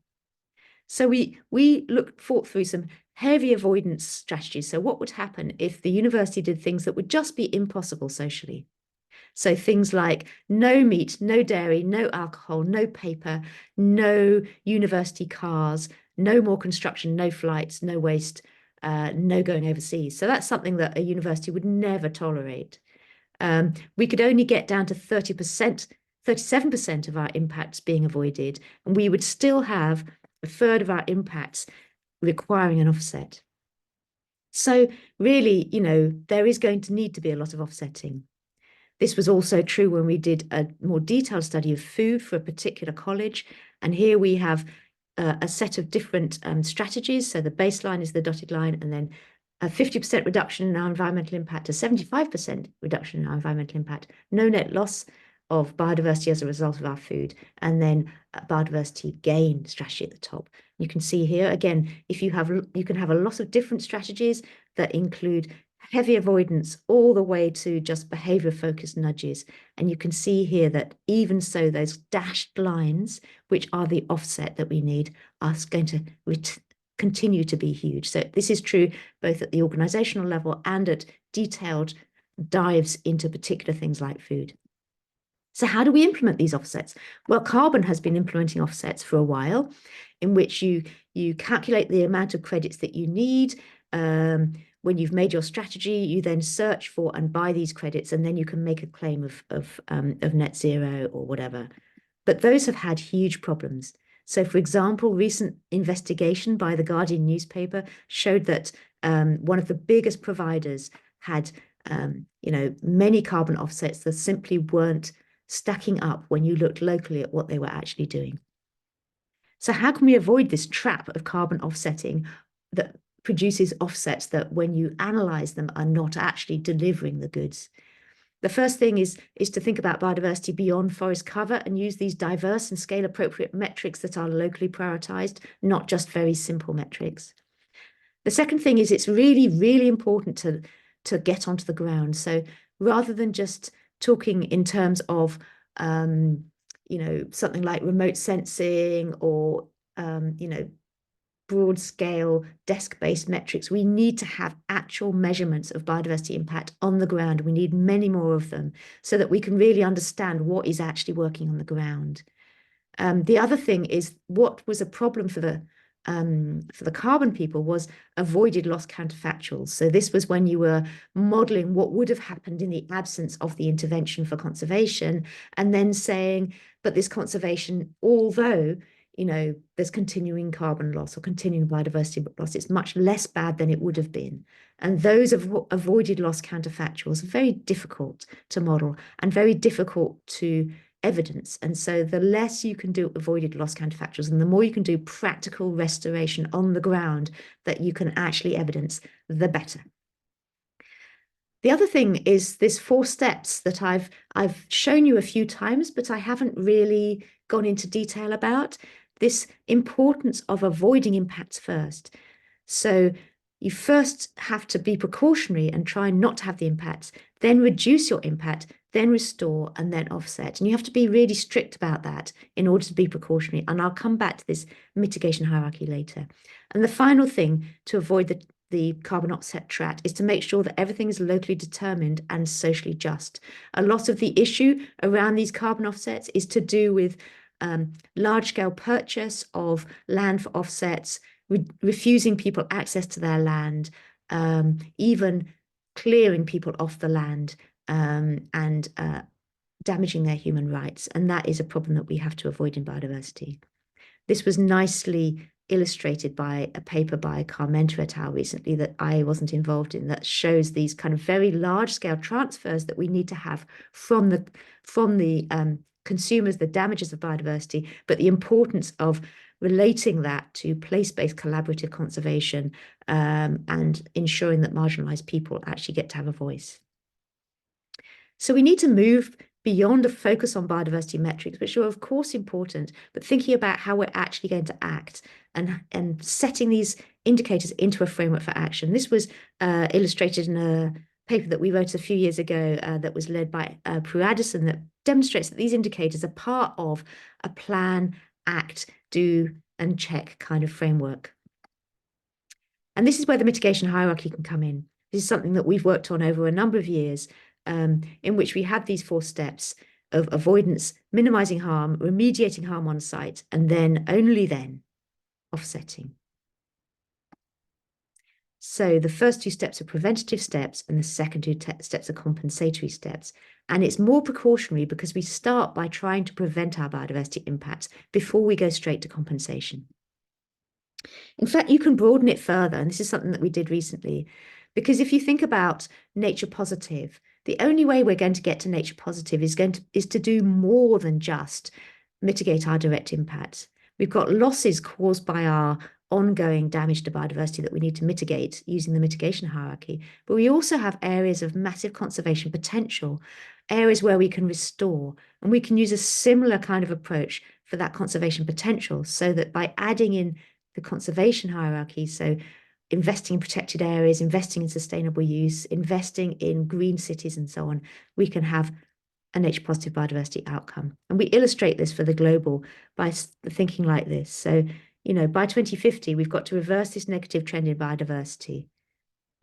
So we thought through some heavy avoidance strategies. So what would happen if the university did things that would just be impossible socially? So things like no meat, no dairy, no alcohol, no paper, no university cars, no more construction, no flights, no waste, no going overseas. So that's something that a university would never tolerate. We could only get down to 30%, 37% of our impacts being avoided, and we would still have 1/3 of our impacts requiring an offset. So really, there is going to need to be a lot of offsetting. This was also true when we did a more detailed study of food for a particular college. And here we have a set of different strategies. So the baseline is the dotted line, and then a 50% reduction in our environmental impact, a 75% reduction in our environmental impact, no net loss of biodiversity as a result of our food, and then a biodiversity gain strategy at the top. You can see here, again, you can have a lot of different strategies that include heavy avoidance all the way to just behavior-focused nudges. And you can see here that even so, those dashed lines, which are the offset that we need, are going to continue to be huge. So this is true both at the organizational level and at detailed dives into particular things like food. So how do we implement these offsets? Well, carbon has been implementing offsets for a while, in which you calculate the amount of credits that you need. When you've made your strategy, you then search for and buy these credits, and then you can make a claim of net zero or whatever. But those have had huge problems. So, for example, recent investigation by the Guardian newspaper showed that one of the biggest providers had many carbon offsets that simply weren't stacking up when you looked locally at what they were actually doing. So how can we avoid this trap of carbon offsetting that produces offsets that when you analyze them are not actually delivering the goods? The first thing is to think about biodiversity beyond forest cover and use these diverse and scale appropriate metrics that are locally prioritized, not just very simple metrics. The second thing is it's really, really important to get onto the ground. So rather than just talking in terms of something like remote sensing or broad scale desk-based metrics, we need to have actual measurements of biodiversity impact on the ground. We need many more of them so that we can really understand what is actually working on the ground. The other thing is what was a problem for the carbon people was avoided loss counterfactuals. So this was when you were modeling what would have happened in the absence of the intervention for conservation, and then saying, but this conservation, although there's continuing carbon loss or continuing biodiversity loss, it's much less bad than it would have been. And those avoided loss counterfactuals are very difficult to model and very difficult to evidence. And so the less you can do avoided loss counterfactuals and the more you can do practical restoration on the ground that you can actually evidence, the better. The other thing is this 4 steps that I've shown you a few times, but I haven't really gone into detail about. This importance of avoiding impacts first. So you first have to be precautionary and try not to have the impacts, then reduce your impact, then restore, and then offset. And you have to be really strict about that in order to be precautionary. And I'll come back to this mitigation hierarchy later. And the final thing to avoid the carbon offset trap is to make sure that everything is locally determined and socially just. A lot of the issue around these carbon offsets is to do with large-scale purchase of land for offsets, refusing people access to their land, even clearing people off the land, and damaging their human rights. And that is a problem that we have to avoid in biodiversity. This was nicely illustrated by a paper by Carmenter et al. Recently that I wasn't involved in, that shows these kind of very large-scale transfers that we need to have from the consumers, the damages of biodiversity, but the importance of relating that to place-based collaborative conservation, and ensuring that marginalized people actually get to have a voice. So we need to move beyond a focus on biodiversity metrics, which are of course important, but thinking about how we're actually going to act and setting these indicators into a framework for action. This was illustrated in a paper that we wrote a few years ago that was led by Prue Addison, that demonstrates that these indicators are part of a plan, act, do, and check kind of framework. And this is where the mitigation hierarchy can come in. This is something that we've worked on over a number of years, in which we have these 4 steps of avoidance, minimizing harm, remediating harm on site, and then only then offsetting. So the first 2 steps are preventative steps and the second 2 steps are compensatory steps. And it's more precautionary because we start by trying to prevent our biodiversity impacts before we go straight to compensation. In fact, you can broaden it further, and this is something that we did recently, because if you think about nature positive, the only way we're going to get to nature positive is to do more than just mitigate our direct impacts. We've got losses caused by our ongoing damage to biodiversity that we need to mitigate using the mitigation hierarchy, but we also have areas of massive conservation potential, areas where we can restore, and we can use a similar kind of approach for that conservation potential, so that by adding in the conservation hierarchy, so investing in protected areas, investing in sustainable use, investing in green cities and so on, we can have a nature positive biodiversity outcome. And we illustrate this for the global by thinking like this. So, you know, by 2050, we've got to reverse this negative trend in biodiversity.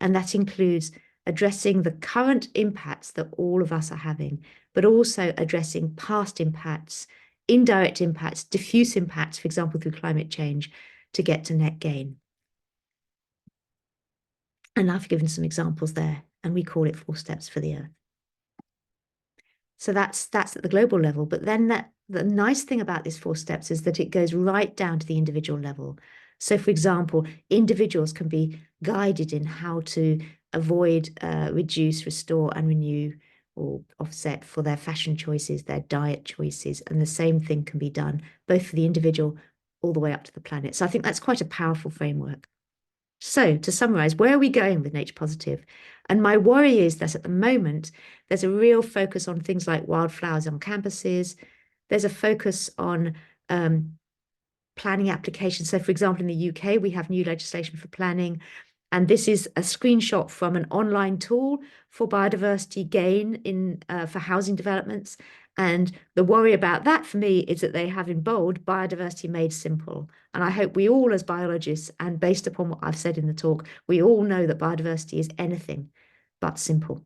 And that includes addressing the current impacts that all of us are having, but also addressing past impacts, indirect impacts, diffuse impacts, for example, through climate change, to get to net gain. And I've given some examples there, and we call it 4 steps for the Earth. So that's at the global level. But then the nice thing about these 4 steps is that it goes right down to the individual level. So, for example, individuals can be guided in how to avoid, reduce, restore, and renew or offset for their fashion choices, their diet choices. And the same thing can be done both for the individual all the way up to the planet. So I think that's quite a powerful framework. So to summarize, where are we going with nature positive? And my worry is that at the moment, there's a real focus on things like wildflowers on campuses. There's a focus on planning applications. So for example, in the UK, we have new legislation for planning. And this is a screenshot from an online tool for biodiversity gain in for housing developments. And the worry about that for me is that they have in bold biodiversity made simple. And I hope we all as biologists, and based upon what I've said in the talk, we all know that biodiversity is anything but simple.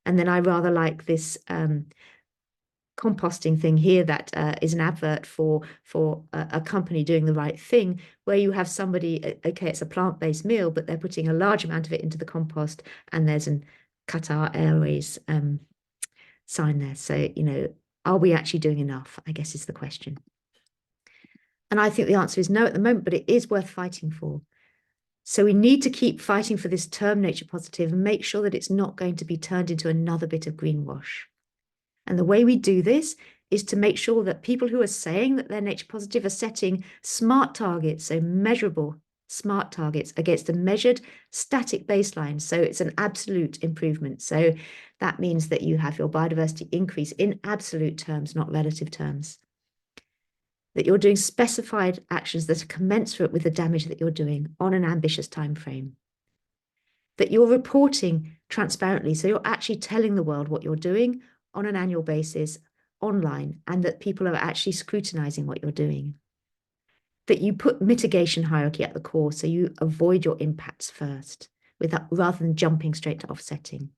And then I rather like this composting thing here that is an advert for a company doing the right thing, where you have somebody, okay, it's a plant-based meal, but they're putting a large amount of it into the compost, and there's an Qatar Airways sign there. So, you know, are we actually doing enough, I guess is the question. And I think the answer is no at the moment, but it is worth fighting for. So we need to keep fighting for this term nature positive and make sure that it's not going to be turned into another bit of greenwash. And the way we do this is to make sure that people who are saying that they're nature positive are setting smart targets, so measurable smart targets against a measured static baseline. So it's an absolute improvement. So that means that you have your biodiversity increase in absolute terms, not relative terms. That you're doing specified actions that are commensurate with the damage that you're doing on an ambitious time frame. That you're reporting transparently, so you're actually telling the world what you're doing on an annual basis online, and that people are actually scrutinizing what you're doing. That you put mitigation hierarchy at the core, so you avoid your impacts first, rather than jumping straight to offsetting.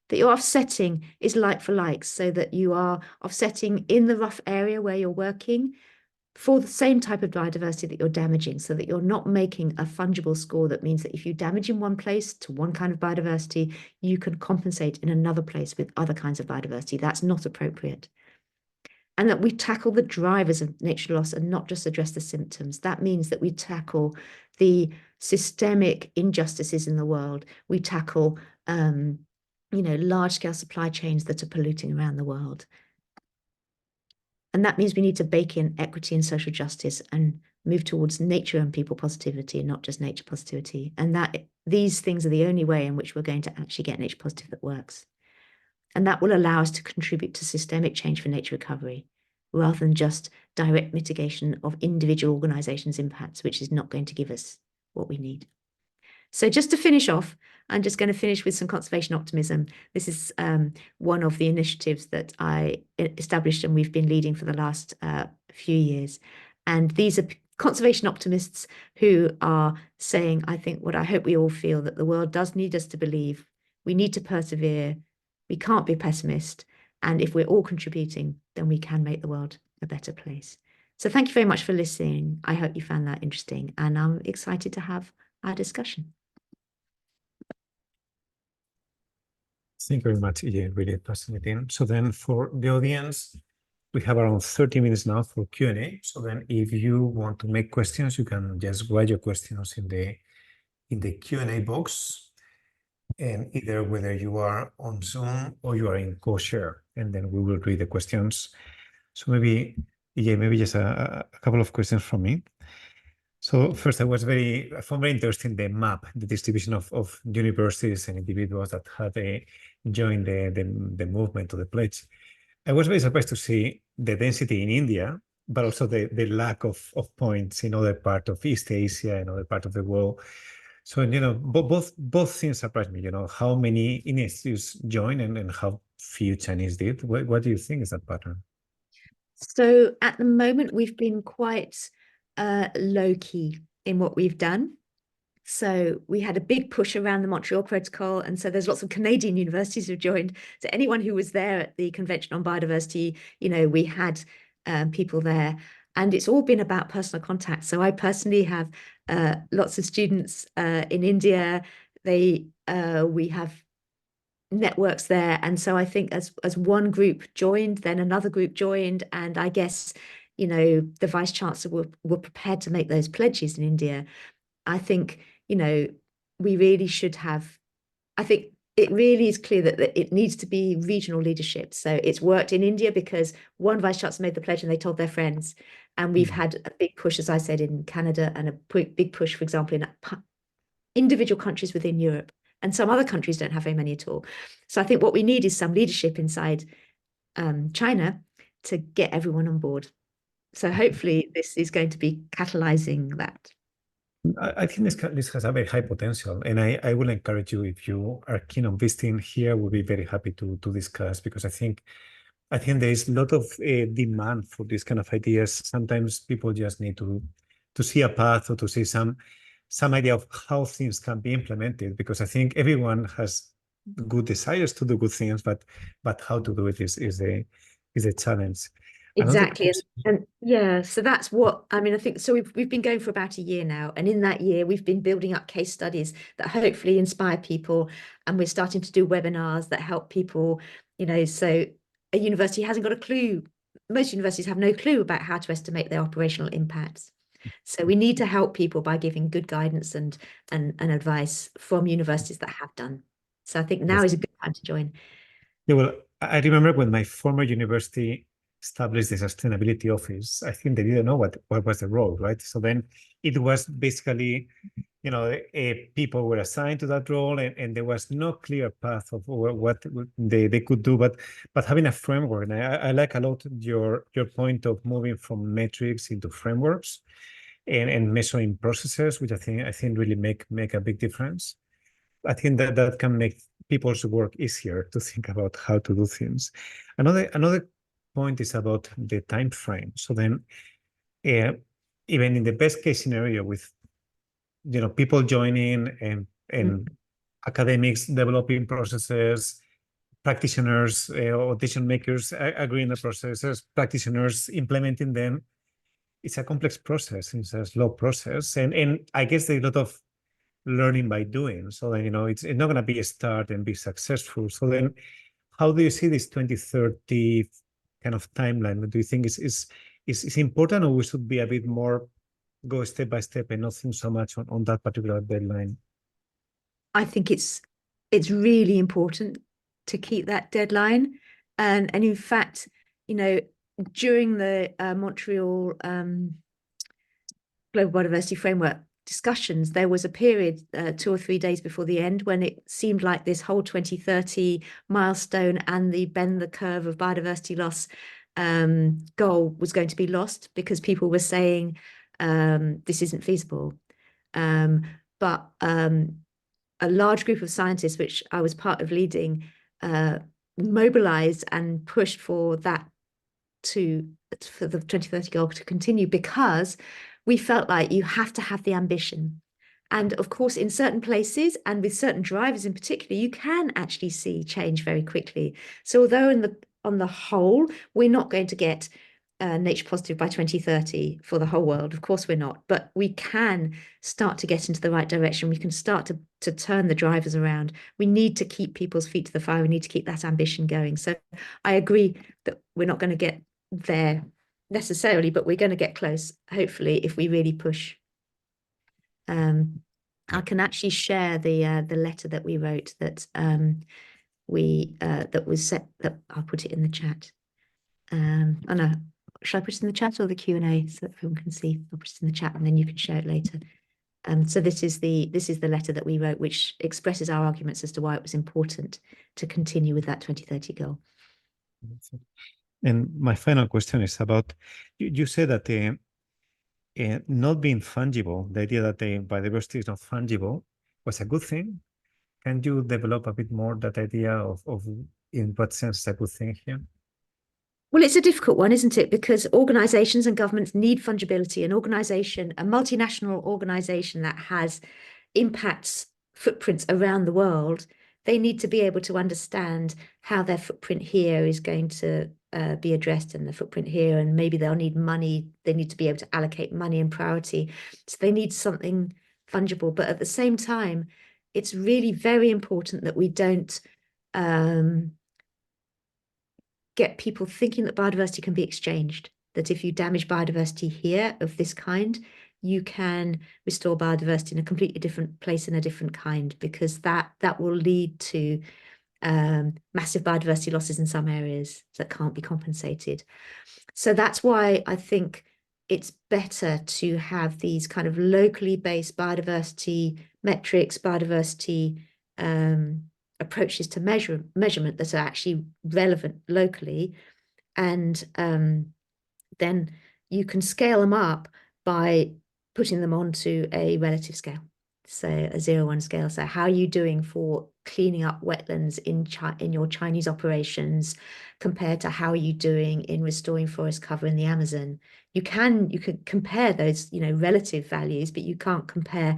That your offsetting is like for like, so that you are offsetting in the rough area where you're working for the same type of biodiversity that you're damaging, so that you're not making a fungible score that means that if you damage in one place to one kind of biodiversity, you can compensate in another place with other kinds of biodiversity. That's not appropriate. And that we tackle the drivers of nature loss and not just address the symptoms. That means that we tackle the systemic injustices in the world. We tackle, large-scale supply chains that are polluting around the world. And that means we need to bake in equity and social justice and move towards nature and people positivity and not just nature positivity. And that these things are the only way in which we're going to actually get nature positive that works. And that will allow us to contribute to systemic change for nature recovery, rather than just direct mitigation of individual organizations' impacts, which is not going to give us what we need. So just to finish off, I'm just going to finish with some conservation optimism. This is one of the initiatives that I established and we've been leading for the last few years. And these are conservation optimists who are saying, I think what I hope we all feel, that the world does need us to believe. We need to persevere. We can't be pessimist. And if we're all contributing, then we can make the world a better place. So thank you very much for listening. I hope you found that interesting. And I'm excited to have our discussion. Thank you very much, Ian. Really fascinating. So then for the audience, we have around 30 minutes now for Q&A. So then if you want to make questions, you can just write your questions in the Q&A box, and either whether you are on Zoom or you are in co-share, and then we will read the questions. So maybe just a couple of questions from me. So first, I found very interesting the map, the distribution of universities and individuals that had joined the movement or the pledge. I was very surprised to see the density in India, but also the lack of points in other part of East Asia and other part of the world. So, both things surprised me, how many institutes joined and how few Chinese did. What do you think is that pattern? So at the moment, we've been quite low key in what we've done. So we had a big push around the Montreal Protocol. And so there's lots of Canadian universities who joined. So anyone who was there at the Convention on Biodiversity, we had people there. And it's all been about personal contact. So I personally have lots of students in India. We have networks there. And so I think as one group joined, then another group joined. And I guess, the Vice Chancellor were prepared to make those pledges in India. I think, we really should have, I think it really is clear that it needs to be regional leadership. So it's worked in India because one Vice Chancellor made the pledge and they told their friends. And we've had a big push, as I said, in Canada, and a big push, for example, in individual countries within Europe. And some other countries don't have very many at all. So I think what we need is some leadership inside China to get everyone on board. So hopefully this is going to be catalyzing that. I think this has a very high potential, and I will encourage you, if you are keen on visiting here, we'll be very happy to discuss, because I think there is a lot of demand for these kind of ideas. Sometimes people just need to see a path, or to see some idea of how things can be implemented, because I think everyone has good desires to do good things, but how to do it is a challenge. Exactly. And yeah, so that's what I mean. I think so. We've been going for about a year now, and in that year, we've been building up case studies that hopefully inspire people, and we're starting to do webinars that help people. So a university hasn't got a clue. Most universities have no clue about how to estimate their operational impacts. So we need to help people by giving good guidance and advice from universities that have done. So I think now is a good time to join. Yeah, well, I remember when my former university established the sustainability office, I think they didn't know what was the role, right? So then it was basically, people were assigned to that role, and there was no clear path of what they could do. But having a framework, and I like a lot your point of moving from metrics into frameworks and measuring processes, which I think really make a big difference. I think that can make people's work easier to think about how to do things. Another point is about the time frame. So then, even in the best case scenario, with people joining and academics developing processes, practitioners or decision makers agreeing the processes, practitioners implementing them, it's a complex process. It's a slow process, and I guess there's a lot of learning by doing. So then, it's not going to be a start and be successful. So then, how do you see this 2030 kind of timeline? Do you think is important, or we should be a bit more go step by step and not think so much on that particular deadline? I think it's really important to keep that deadline. And in fact, during the Montreal Global Biodiversity Framework discussions, there was a period 2 or 3 days before the end when it seemed like this whole 2030 milestone and the bend the curve of biodiversity loss goal was going to be lost, because people were saying this isn't feasible. But a large group of scientists, which I was part of leading, mobilized and pushed for the 2030 goal to continue, because we felt like you have to have the ambition. And of course, in certain places and with certain drivers in particular, you can actually see change very quickly. So although on the whole, we're not going to get nature positive by 2030 for the whole world, of course we're not, but we can start to get into the right direction. We can start to turn the drivers around. We need to keep people's feet to the fire. We need to keep that ambition going. So I agree that we're not going to get there necessarily, but we're going to get close, hopefully, if we really push. I can actually share the letter that we wrote that was set, that I'll put it in the chat. I know, should I put it in the chat or the Q&A so that everyone can see? I'll put it in the chat and then you can share it later. So this is the letter that we wrote, which expresses our arguments as to why it was important to continue with that 2030 goal. And my final question is about, you said that not being fungible, the idea that the biodiversity is not fungible, was a good thing. Can you develop a bit more that idea of in what sense it's a good thing here? Well, it's a difficult one, isn't it? Because organizations and governments need fungibility. A multinational organization that has impacts footprints around the world, they need to be able to understand how their footprint here is going to be addressed, and the footprint here, and maybe they'll need money. They need to be able to allocate money and priority. So they need something fungible. But at the same time, it's really very important that we don't get people thinking that biodiversity can be exchanged, that if you damage biodiversity here of this kind, you can restore biodiversity in a completely different place in a different kind, because that will lead to massive biodiversity losses in some areas that can't be compensated. So that's why I think it's better to have these kind of locally based biodiversity metrics, biodiversity approaches to measurement that are actually relevant locally, and then you can scale them up by putting them onto a relative scale, so a 0-1 scale. So how are you doing for cleaning up wetlands in your Chinese operations compared to how are you doing in restoring forest cover in the Amazon? You can compare those relative values, but you can't compare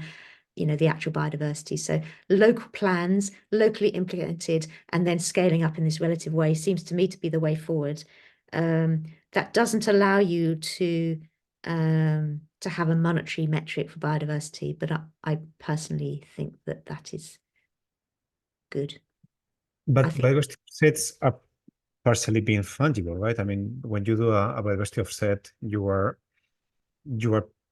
the actual biodiversity. So local plans, locally implemented, and then scaling up in this relative way seems to me to be the way forward. That doesn't allow you to have a monetary metric for biodiversity, but I personally think that is good. But biodiversity offsets are partially being fungible, right? I mean, when you do a biodiversity offset, you are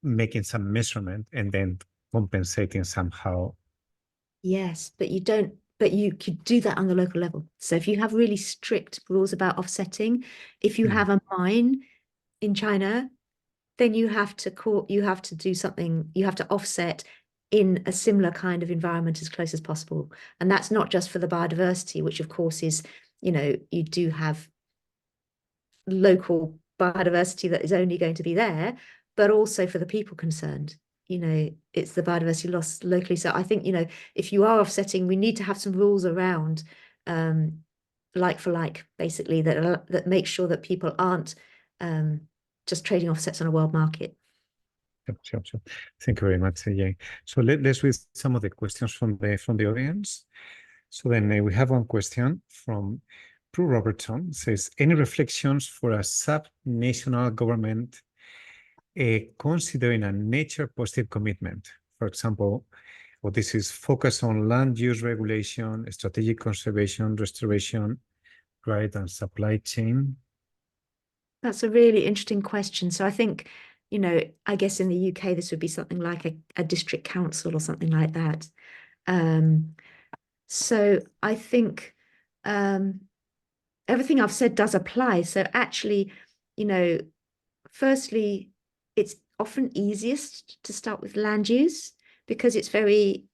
making some measurement and then compensating somehow. Yes, but you don't but you could do that on the local level. So if you have really strict rules about offsetting, if you have a mine in China, then you have to do something, you have to offset in a similar kind of environment as close as possible. And that's not just for the biodiversity, which of course is, you do have local biodiversity that is only going to be there, but also for the people concerned. It's the biodiversity loss locally. So I think, if you are offsetting, we need to have some rules around like for like, basically, that make sure that people aren't just trading offsets on a world market. Sure. Thank you very much, Jane. So let's read some of the questions from the audience. So then we have one question from Prue Robertson. It says, any reflections for a sub-national government considering a nature positive commitment? For example, this is focus on land use regulation, strategic conservation, restoration, right, and supply chain. That's a really interesting question. So I think, I guess in the UK, this would be something like a district council or something like that. So I think everything I've said does apply. So actually, firstly, it's often easiest to start with land use because it's very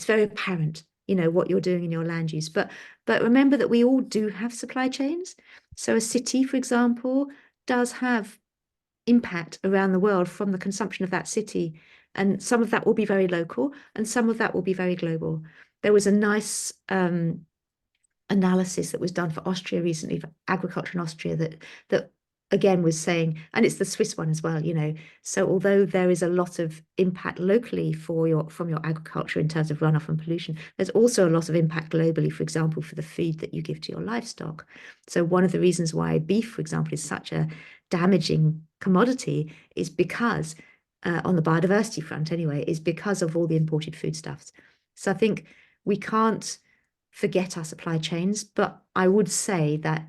apparent, what you're doing in your land use. But remember that we all do have supply chains. So a city, for example, does have impact around the world from the consumption of that city. And some of that will be very local and some of that will be very global. There was a nice analysis that was done for Austria recently, for agriculture in Austria, that again was saying, and it's the Swiss one as well, so although there is a lot of impact locally from your agriculture in terms of runoff and pollution, there's also a lot of impact globally, for example, for the food that you give to your livestock. So one of the reasons why beef, for example, is such a damaging commodity is because on the biodiversity front anyway, is because of all the imported foodstuffs. So I think we can't forget our supply chains, but I would say that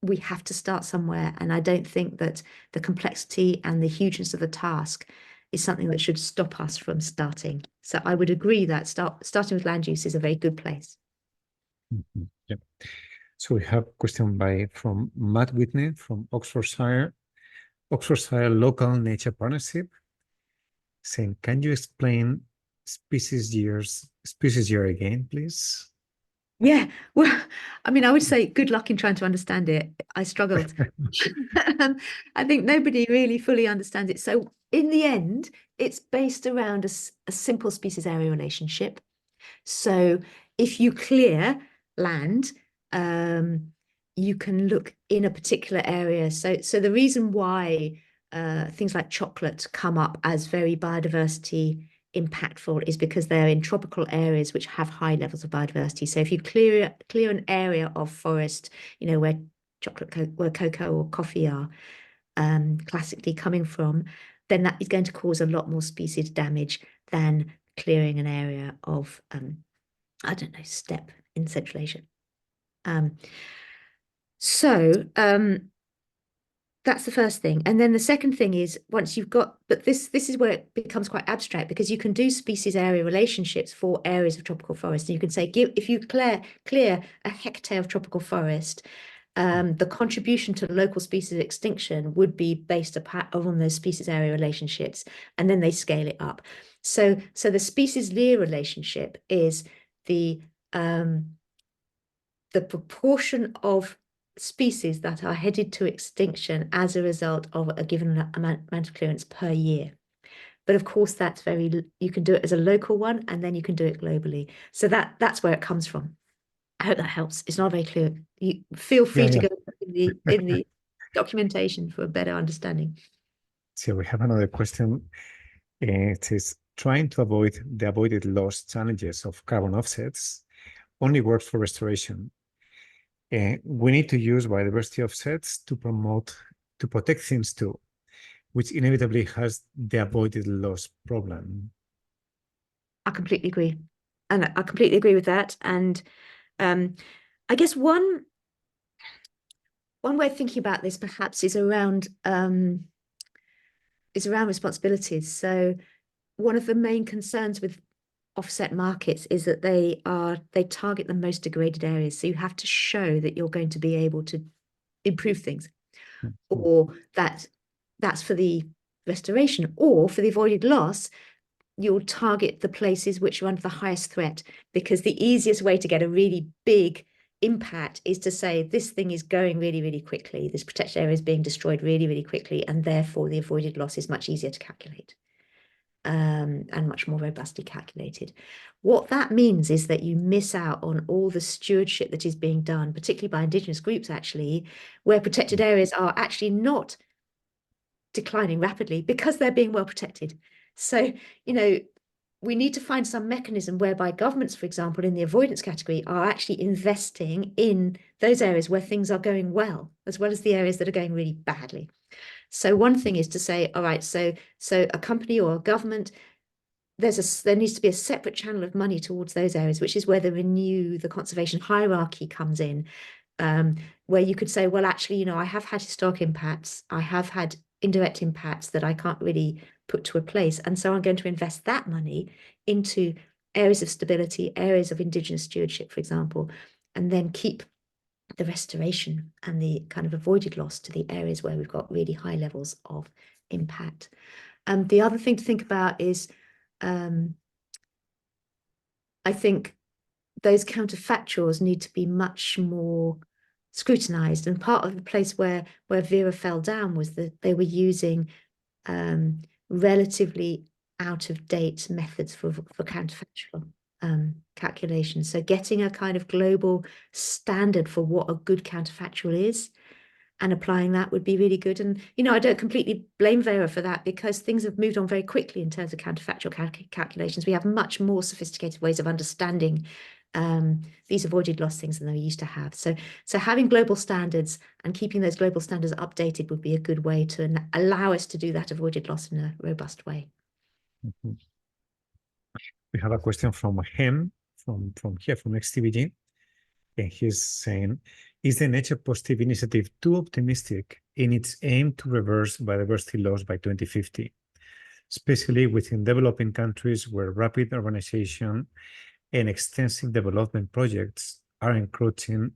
we have to start somewhere. And I don't think that the complexity and the hugeness of the task is something that should stop us from starting. So I would agree that starting with land use is a very good place. Yeah. So we have a question from Matt Whitney from Oxfordshire Local Nature Partnership, saying, can you explain species year again, please? Yeah, well, I mean, I would say good luck in trying to understand it. I struggled. I think nobody really fully understands it. So in the end, it's based around a simple species area relationship. So if you clear land, you can look in a particular area. So the reason why things like chocolate come up as very biodiversity impactful is because they're in tropical areas which have high levels of biodiversity. So if you clear an area of forest, where where cocoa or coffee are classically coming from, then that is going to cause a lot more species damage than clearing an area of I don't know, steppe in Central Asia. So that's the first thing. And then the second thing is, once you've got, but this is where it becomes quite abstract, because you can do species area relationships for areas of tropical forest. And you can say, if you clear a hectare of tropical forest, the contribution to local species extinction would be based on those species area relationships, and then they scale it up. So the species Lear relationship is the proportion of species that are headed to extinction as a result of a given amount of clearance per year. But of course, you can do it as a local one, and then you can do it globally. So that's where it comes from. I hope that helps. It's not very clear. You feel free to go in the documentation for a better understanding. So we have another question. It says, trying to avoid the avoided loss challenges of carbon offsets only works for restoration. We need to use biodiversity offsets to protect things too, which inevitably has the avoided loss problem. I completely agree. And I completely agree with that. And I guess one way of thinking about this perhaps is around responsibilities. So one of the main concerns with offset markets is that they target the most degraded areas. So you have to show that you're going to be able to improve things, or that's for the restoration, or for the avoided loss, you'll target the places which are under the highest threat, because the easiest way to get a really big impact is to say this thing is going really, really quickly. This protected area is being destroyed really, really quickly, and therefore the avoided loss is much easier to calculate. And much more robustly calculated. What that means is that you miss out on all the stewardship that is being done, particularly by Indigenous groups, actually, where protected areas are actually not declining rapidly because they're being well protected. So, we need to find some mechanism whereby governments, for example, in the avoidance category, are actually investing in those areas where things are going well as the areas that are going really badly. So one thing is to say, all right, so a company or a government, there needs to be a separate channel of money towards those areas, which is where the conservation hierarchy comes in, where you could say, well, actually, I have had historic impacts, I have had indirect impacts that I can't really put to a place, and so I'm going to invest that money into areas of stability, areas of Indigenous stewardship, for example, and then keep the restoration and the kind of avoided loss to the areas where we've got really high levels of impact. The other thing to think about is, I think those counterfactuals need to be much more scrutinized. And part of the place where Vera fell down was that they were using relatively out-of-date methods for counterfactual calculations. So getting a kind of global standard for what a good counterfactual is and applying that would be really good. And, I don't completely blame Vera for that, because things have moved on very quickly in terms of counterfactual calculations. We have much more sophisticated ways of understanding these avoided loss things than we used to have. So having global standards and keeping those global standards updated would be a good way to allow us to do that avoided loss in a robust way. We have a question from him, from here, from XTVG. And he's saying, is the Nature Positive initiative too optimistic in its aim to reverse biodiversity loss by 2050, especially within developing countries where rapid urbanization and extensive development projects are encroaching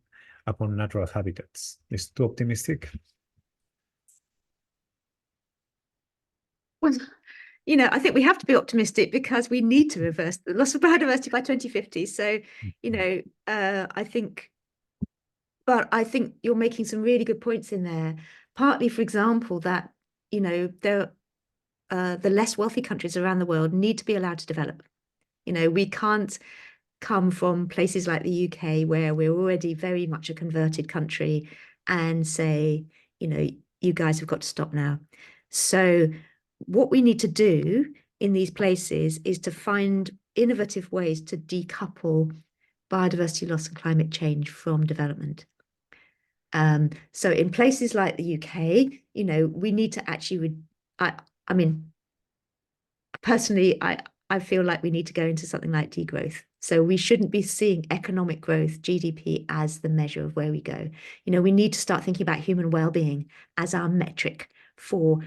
upon natural habitats? Is it too optimistic? Well, I think we have to be optimistic because we need to reverse the loss of biodiversity by 2050. So, I think you're making some really good points in there. Partly, for example, that, the less wealthy countries around the world need to be allowed to develop. We can't come from places like the UK, where we're already very much a converted country, and say, you guys have got to stop now. So what we need to do in these places is to find innovative ways to decouple biodiversity loss and climate change from development. So in places like the UK, we need to actually, I mean, personally, I feel like we need to go into something like degrowth. So we shouldn't be seeing economic growth, GDP, as the measure of where we go. We need to start thinking about human well-being as our metric for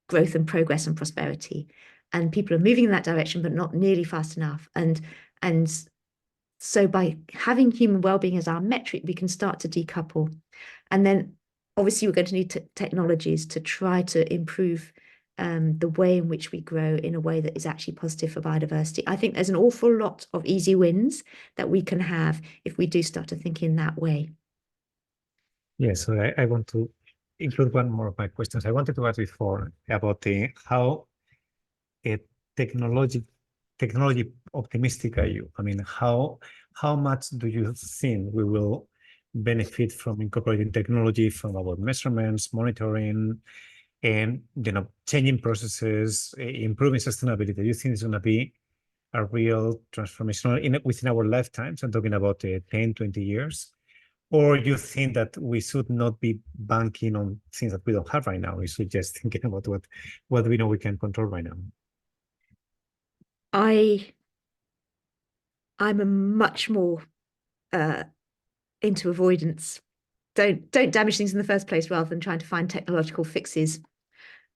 growth and progress and prosperity. And people are moving in that direction, but not nearly fast enough. And so by having human well-being as our metric, we can start to decouple. And then obviously we're going to need technologies to try to improve the way in which we grow in a way that is actually positive for biodiversity. I think there's an awful lot of easy wins that we can have if we do start to think in that way. Yeah, so I want to include one more of my questions. I wanted to ask before about how technology optimistic are you? I mean, how much do you think we will benefit from incorporating technology from our measurements, monitoring, and changing processes, improving sustainability? Do you think it's going to be a real transformation within our lifetimes? I'm talking about 10, 20 years. Or you think that we should not be banking on things that we don't have right now? We should just thinking about what we know we can control right now. I'm a much more into avoidance. Don't damage things in the first place, rather than trying to find technological fixes.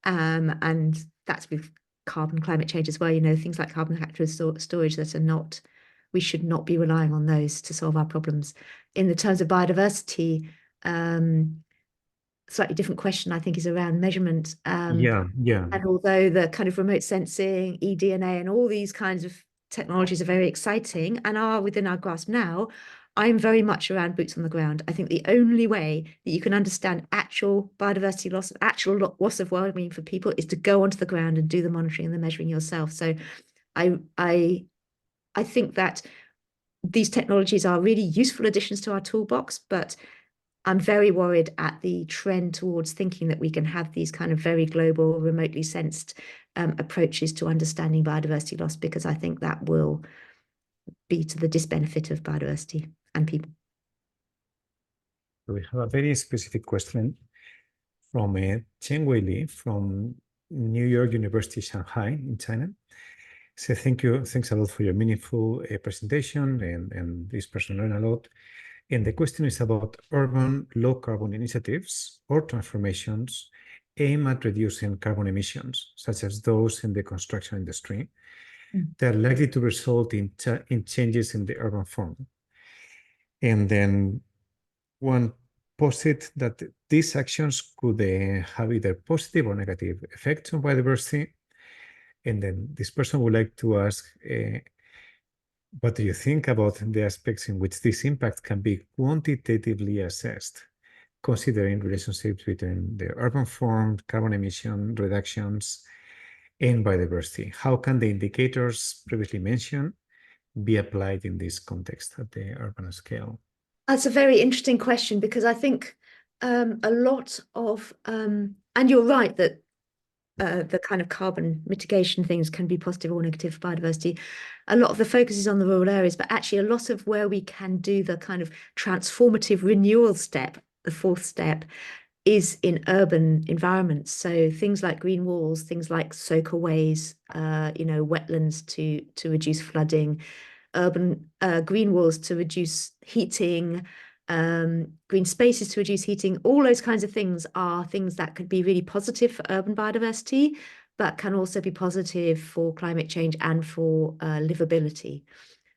And that's with climate change as well, things like carbon capture and storage that are not, we should not be relying on those to solve our problems. In the terms of biodiversity, slightly different question, I think, is around measurement. Yeah. And although the kind of remote sensing, eDNA, and all these kinds of technologies are very exciting and are within our grasp now, I'm very much around boots on the ground. I think the only way that you can understand actual biodiversity loss, actual loss of well-being for people, is to go onto the ground and do the monitoring and the measuring yourself. So I think that these technologies are really useful additions to our toolbox, but I'm very worried at the trend towards thinking that we can have these kind of very global, remotely sensed approaches to understanding biodiversity loss, because I think that will be to the disbenefit of biodiversity and people. We have a very specific question from Chen Weili from New York University, Shanghai in China. So thanks a lot for your meaningful presentation, and this person learned a lot. And the question is about urban low carbon initiatives or transformations aimed at reducing carbon emissions, such as those in the construction industry, that are likely to result in changes in the urban form. And then one posit that these actions could have either positive or negative effects on biodiversity. And then this person would like to ask, what do you think about the aspects in which this impact can be quantitatively assessed, considering relationships between the urban form, carbon emission reductions, and biodiversity? How can the indicators previously mentioned be applied in this context at the urban scale? That's a very interesting question, because I think a lot of, and you're right that the kind of carbon mitigation things can be positive or negative for biodiversity. A lot of the focus is on the rural areas, but actually a lot of where we can do the kind of transformative renewal step, the fourth step, is in urban environments. So things like green walls, things like soakaways, wetlands to reduce flooding, urban green walls to reduce heating, green spaces to reduce heating. All those kinds of things are things that could be really positive for urban biodiversity, but can also be positive for climate change and for livability.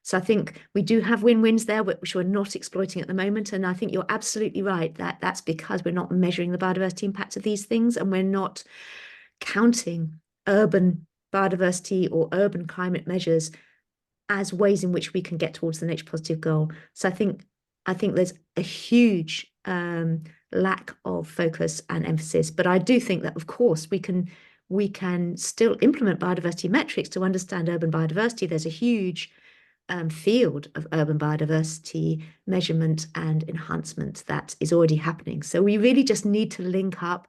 So I think we do have win-wins there, which we're not exploiting at the moment. And I think you're absolutely right that that's because we're not measuring the biodiversity impacts of these things, and we're not counting urban biodiversity or urban climate measures as ways in which we can get towards the nature positive goal. So I think there's a huge lack of focus and emphasis. But I do think that, of course, we can still implement biodiversity metrics to understand urban biodiversity. There's a huge field of urban biodiversity measurement and enhancement that is already happening. So we really just need to link up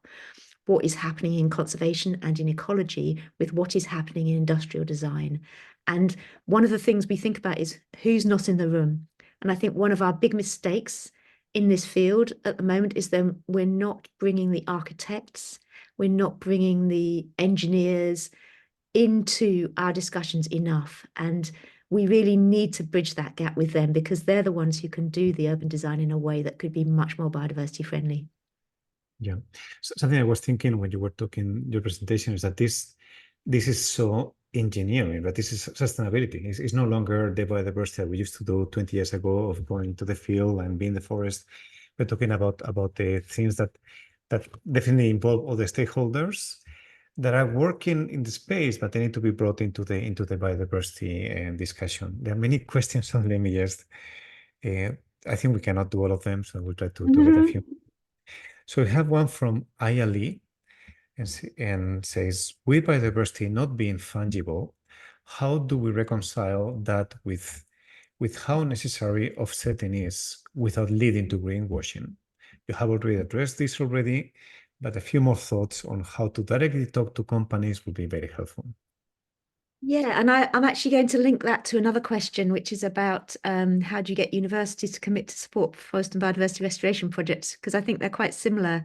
what is happening in conservation and in ecology with what is happening in industrial design. And one of the things we think about is who's not in the room. And I think one of our big mistakes in this field at the moment is that we're not bringing the architects, we're not bringing the engineers into our discussions enough. And we really need to bridge that gap with them, because they're the ones who can do the urban design in a way that could be much more biodiversity friendly. Yeah. So something I was thinking when you were talking your presentation is that this is so engineering, but this is sustainability. It's no longer the biodiversity that we used to do 20 years ago of going to the field and being in the forest. We're talking about the things that definitely involve all the stakeholders that are working in the space, but they need to be brought into the biodiversity discussion. There are many questions, so let me just, I think we cannot do all of them, so we'll try to get a few. So we have one from Aya Lee, and says, with biodiversity not being fungible, how do we reconcile that with how necessary offsetting is without leading to greenwashing? You have already addressed this already, but a few more thoughts on how to directly talk to companies would be very helpful. Yeah, and I'm actually going to link that to another question, which is about how do you get universities to commit to support forest and biodiversity restoration projects? Because I think they're quite similar.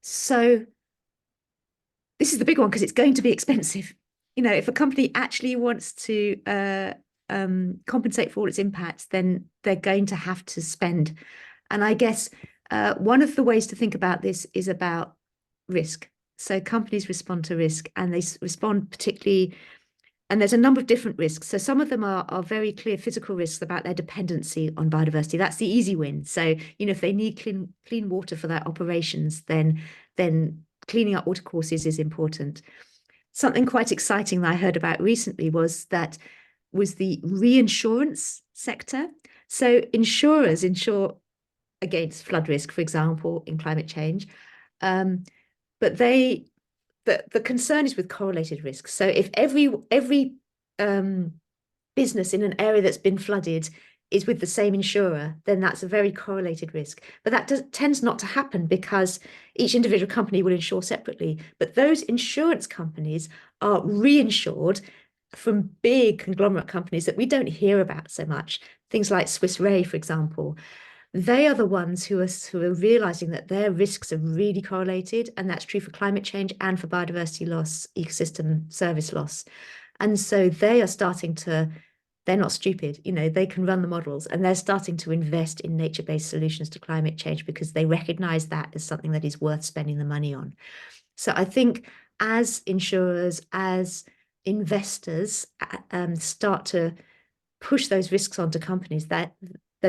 So this is the big one, because it's going to be expensive. If a company actually wants to compensate for all its impacts, then they're going to have to spend. And I guess one of the ways to think about this is about risk. So companies respond to risk, and they respond particularly, and there's a number of different risks. So some of them are very clear physical risks about their dependency on biodiversity. That's the easy win. So, if they need clean water for their operations, then cleaning up watercourses is important. Something quite exciting that I heard about recently was the reinsurance sector. So insurers insure against flood risk, for example, in climate change. But the concern is with correlated risks. So if every business in an area that's been flooded is with the same insurer, then that's a very correlated risk. But that tends not to happen because each individual company will insure separately. But those insurance companies are reinsured from big conglomerate companies that we don't hear about so much. Things like Swiss Re, for example. They are the ones who are realizing that their risks are really correlated, and that's true for climate change and for biodiversity loss, ecosystem service loss. And so they are starting to, they're not stupid, they can run the models, and they're starting to invest in nature-based solutions to climate change because they recognize that as something that is worth spending the money on. So I think as insurers, as investors start to push those risks onto companies, then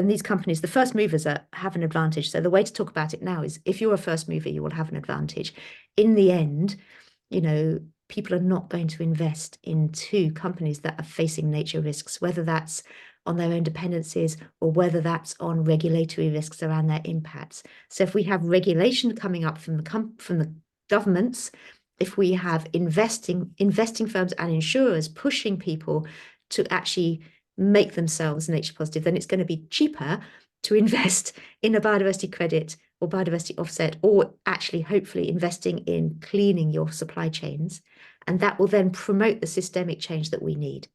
these companies, the first movers have an advantage. So the way to talk about it now is if you're a first mover, you will have an advantage. In the end, people are not going to invest into companies that are facing nature risks, whether that's on their own dependencies or whether that's on regulatory risks around their impacts. So if we have regulation coming up from the governments, if we have investing firms and insurers pushing people to actually make themselves nature positive, then it's going to be cheaper to invest in a biodiversity credit or biodiversity offset, or actually hopefully investing in cleaning your supply chains. And that will then promote the systemic change that we need.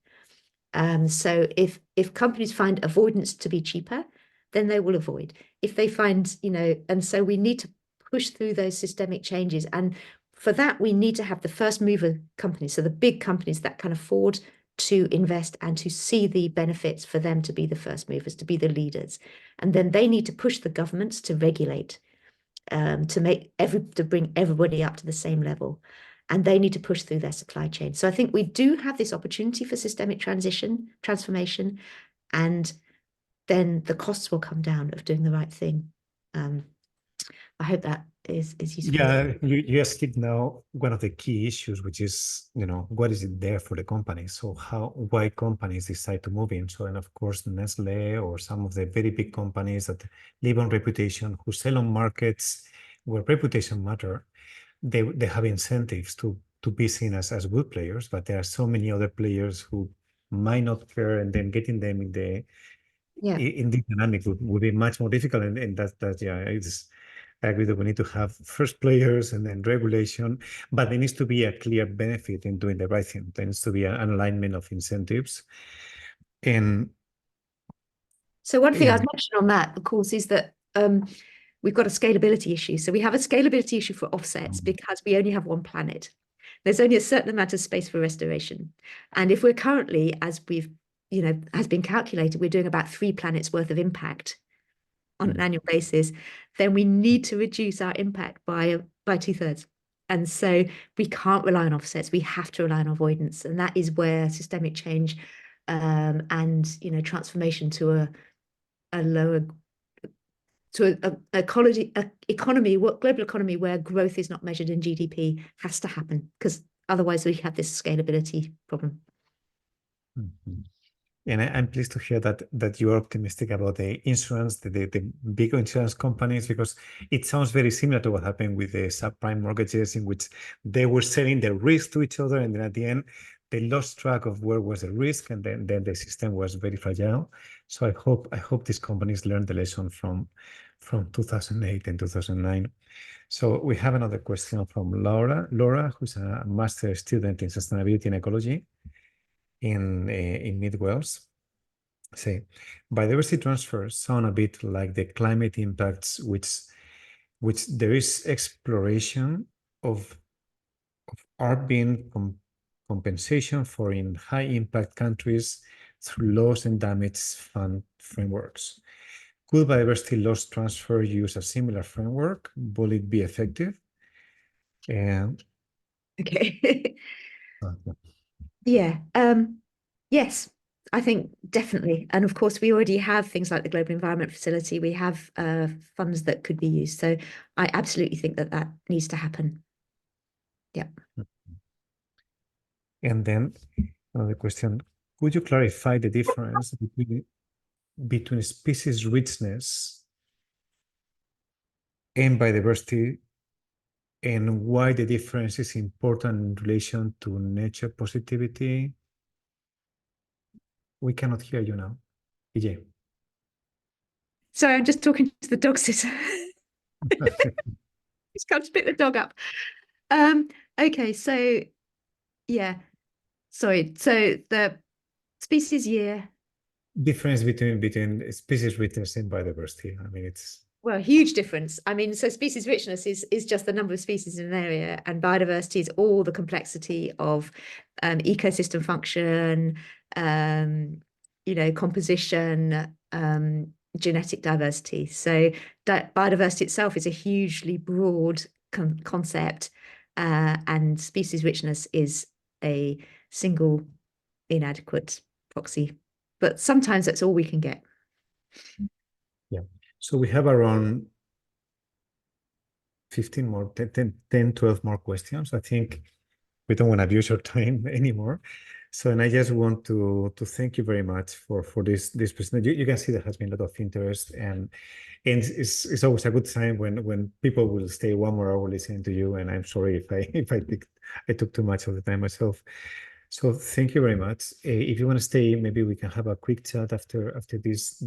So if companies find avoidance to be cheaper, then they will avoid. If they find, and so we need to push through those systemic changes. And for that, we need to have the first mover companies, so the big companies that can afford to invest and to see the benefits, for them to be the first movers, to be the leaders. And then they need to push the governments to regulate, to bring everybody up to the same level. And they need to push through their supply chain. So I think we do have this opportunity for systemic transformation, and then the costs will come down of doing the right thing. I hope that is useful. Yeah, you just hit now one of the key issues, which is, what is it there for the companies? So why companies decide to move in? So, and of course, Nestle or some of the very big companies that live on reputation, who sell on markets where reputation matter, they have incentives to be seen as good players, but there are so many other players who might not care, and then getting them in the dynamic would be much more difficult. And I agree that we need to have first players and then regulation, but there needs to be a clear benefit in doing the right thing. There needs to be an alignment of incentives. And so one thing I'd mention on that, of course, is that we've got a scalability issue. So we have a scalability issue for offsets because we only have one planet. There's only a certain amount of space for restoration. And if we're currently, as we've, has been calculated, we're doing about 3 planets worth of impact on an annual basis, then we need to reduce our impact by 2/3. And so we can't rely on offsets. We have to rely on avoidance. And that is where systemic change and, transformation to a lower, to a global economy where growth is not measured in GDP has to happen, because otherwise we have this scalability problem. And I'm pleased to hear that you are optimistic about the insurance, the big insurance companies, because it sounds very similar to what happened with the subprime mortgages, in which they were selling the risk to each other, and then at the end they lost track of where was the risk, and then the system was very fragile. So I hope these companies learned the lesson from 2008 and 2009. So we have another question from Laura, who's a master student in sustainability and ecology in Mid Wales. Say, biodiversity transfers sound a bit like the climate impacts, which there is exploration of art being compensation for in high impact countries through loss and damage fund frameworks. Could biodiversity loss transfer use a similar framework? Will it be effective? And Okay. uh, Yeah. Yes, I think definitely. And of course, we already have things like the Global Environment Facility. We have funds that could be used. So I absolutely think that that needs to happen. Yeah. and then another question, could you clarify the difference between species richness and biodiversity, and why the difference is important in relation to nature positivity? We cannot hear you now, EJ. Sorry, I'm just talking to the dog sitter. He's come to pick the dog up. Okay, so yeah, sorry. So the species year, Difference between species richness and biodiversity. I mean, it's well, huge difference. I mean, so species richness is just the number of species in an area, and biodiversity is all the complexity of ecosystem function, composition, genetic diversity. So biodiversity itself is a hugely broad concept, and species richness is a single inadequate proxy. But sometimes that's all we can get. yeah. So we have around 15 more, 10, 12 more questions. I think we don't want to abuse your time anymore. So, and I just want to thank you very much for this presentation. You can see there has been a lot of interest, and it's always a good time when people will stay 1 more hour listening to you. And I'm sorry if I took too much of the time myself. So thank you very much. If you want to stay, maybe we can have a quick chat after this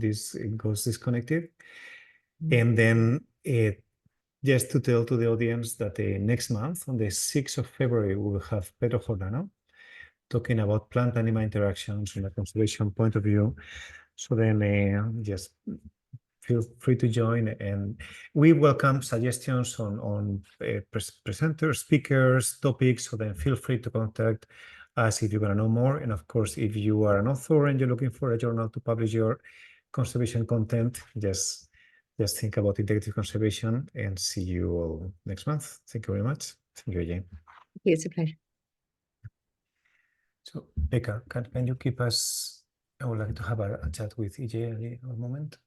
goes disconnected, and then just to tell to the audience that next month, on the 6th of February, we will have Pedro Jordano talking about plant-animal interactions from a conservation point of view. So then just feel free to join, and we welcome suggestions on presenters, speakers, topics. So then feel free to contact us if you want to know more. And of course, if you are an author and you're looking for a journal to publish your conservation content, just think about integrative conservation, and see you all next month. Thank you very much. Thank you, Jane. It's a pleasure. So, Becca, can you keep us? I would like to have a chat with EJ a moment.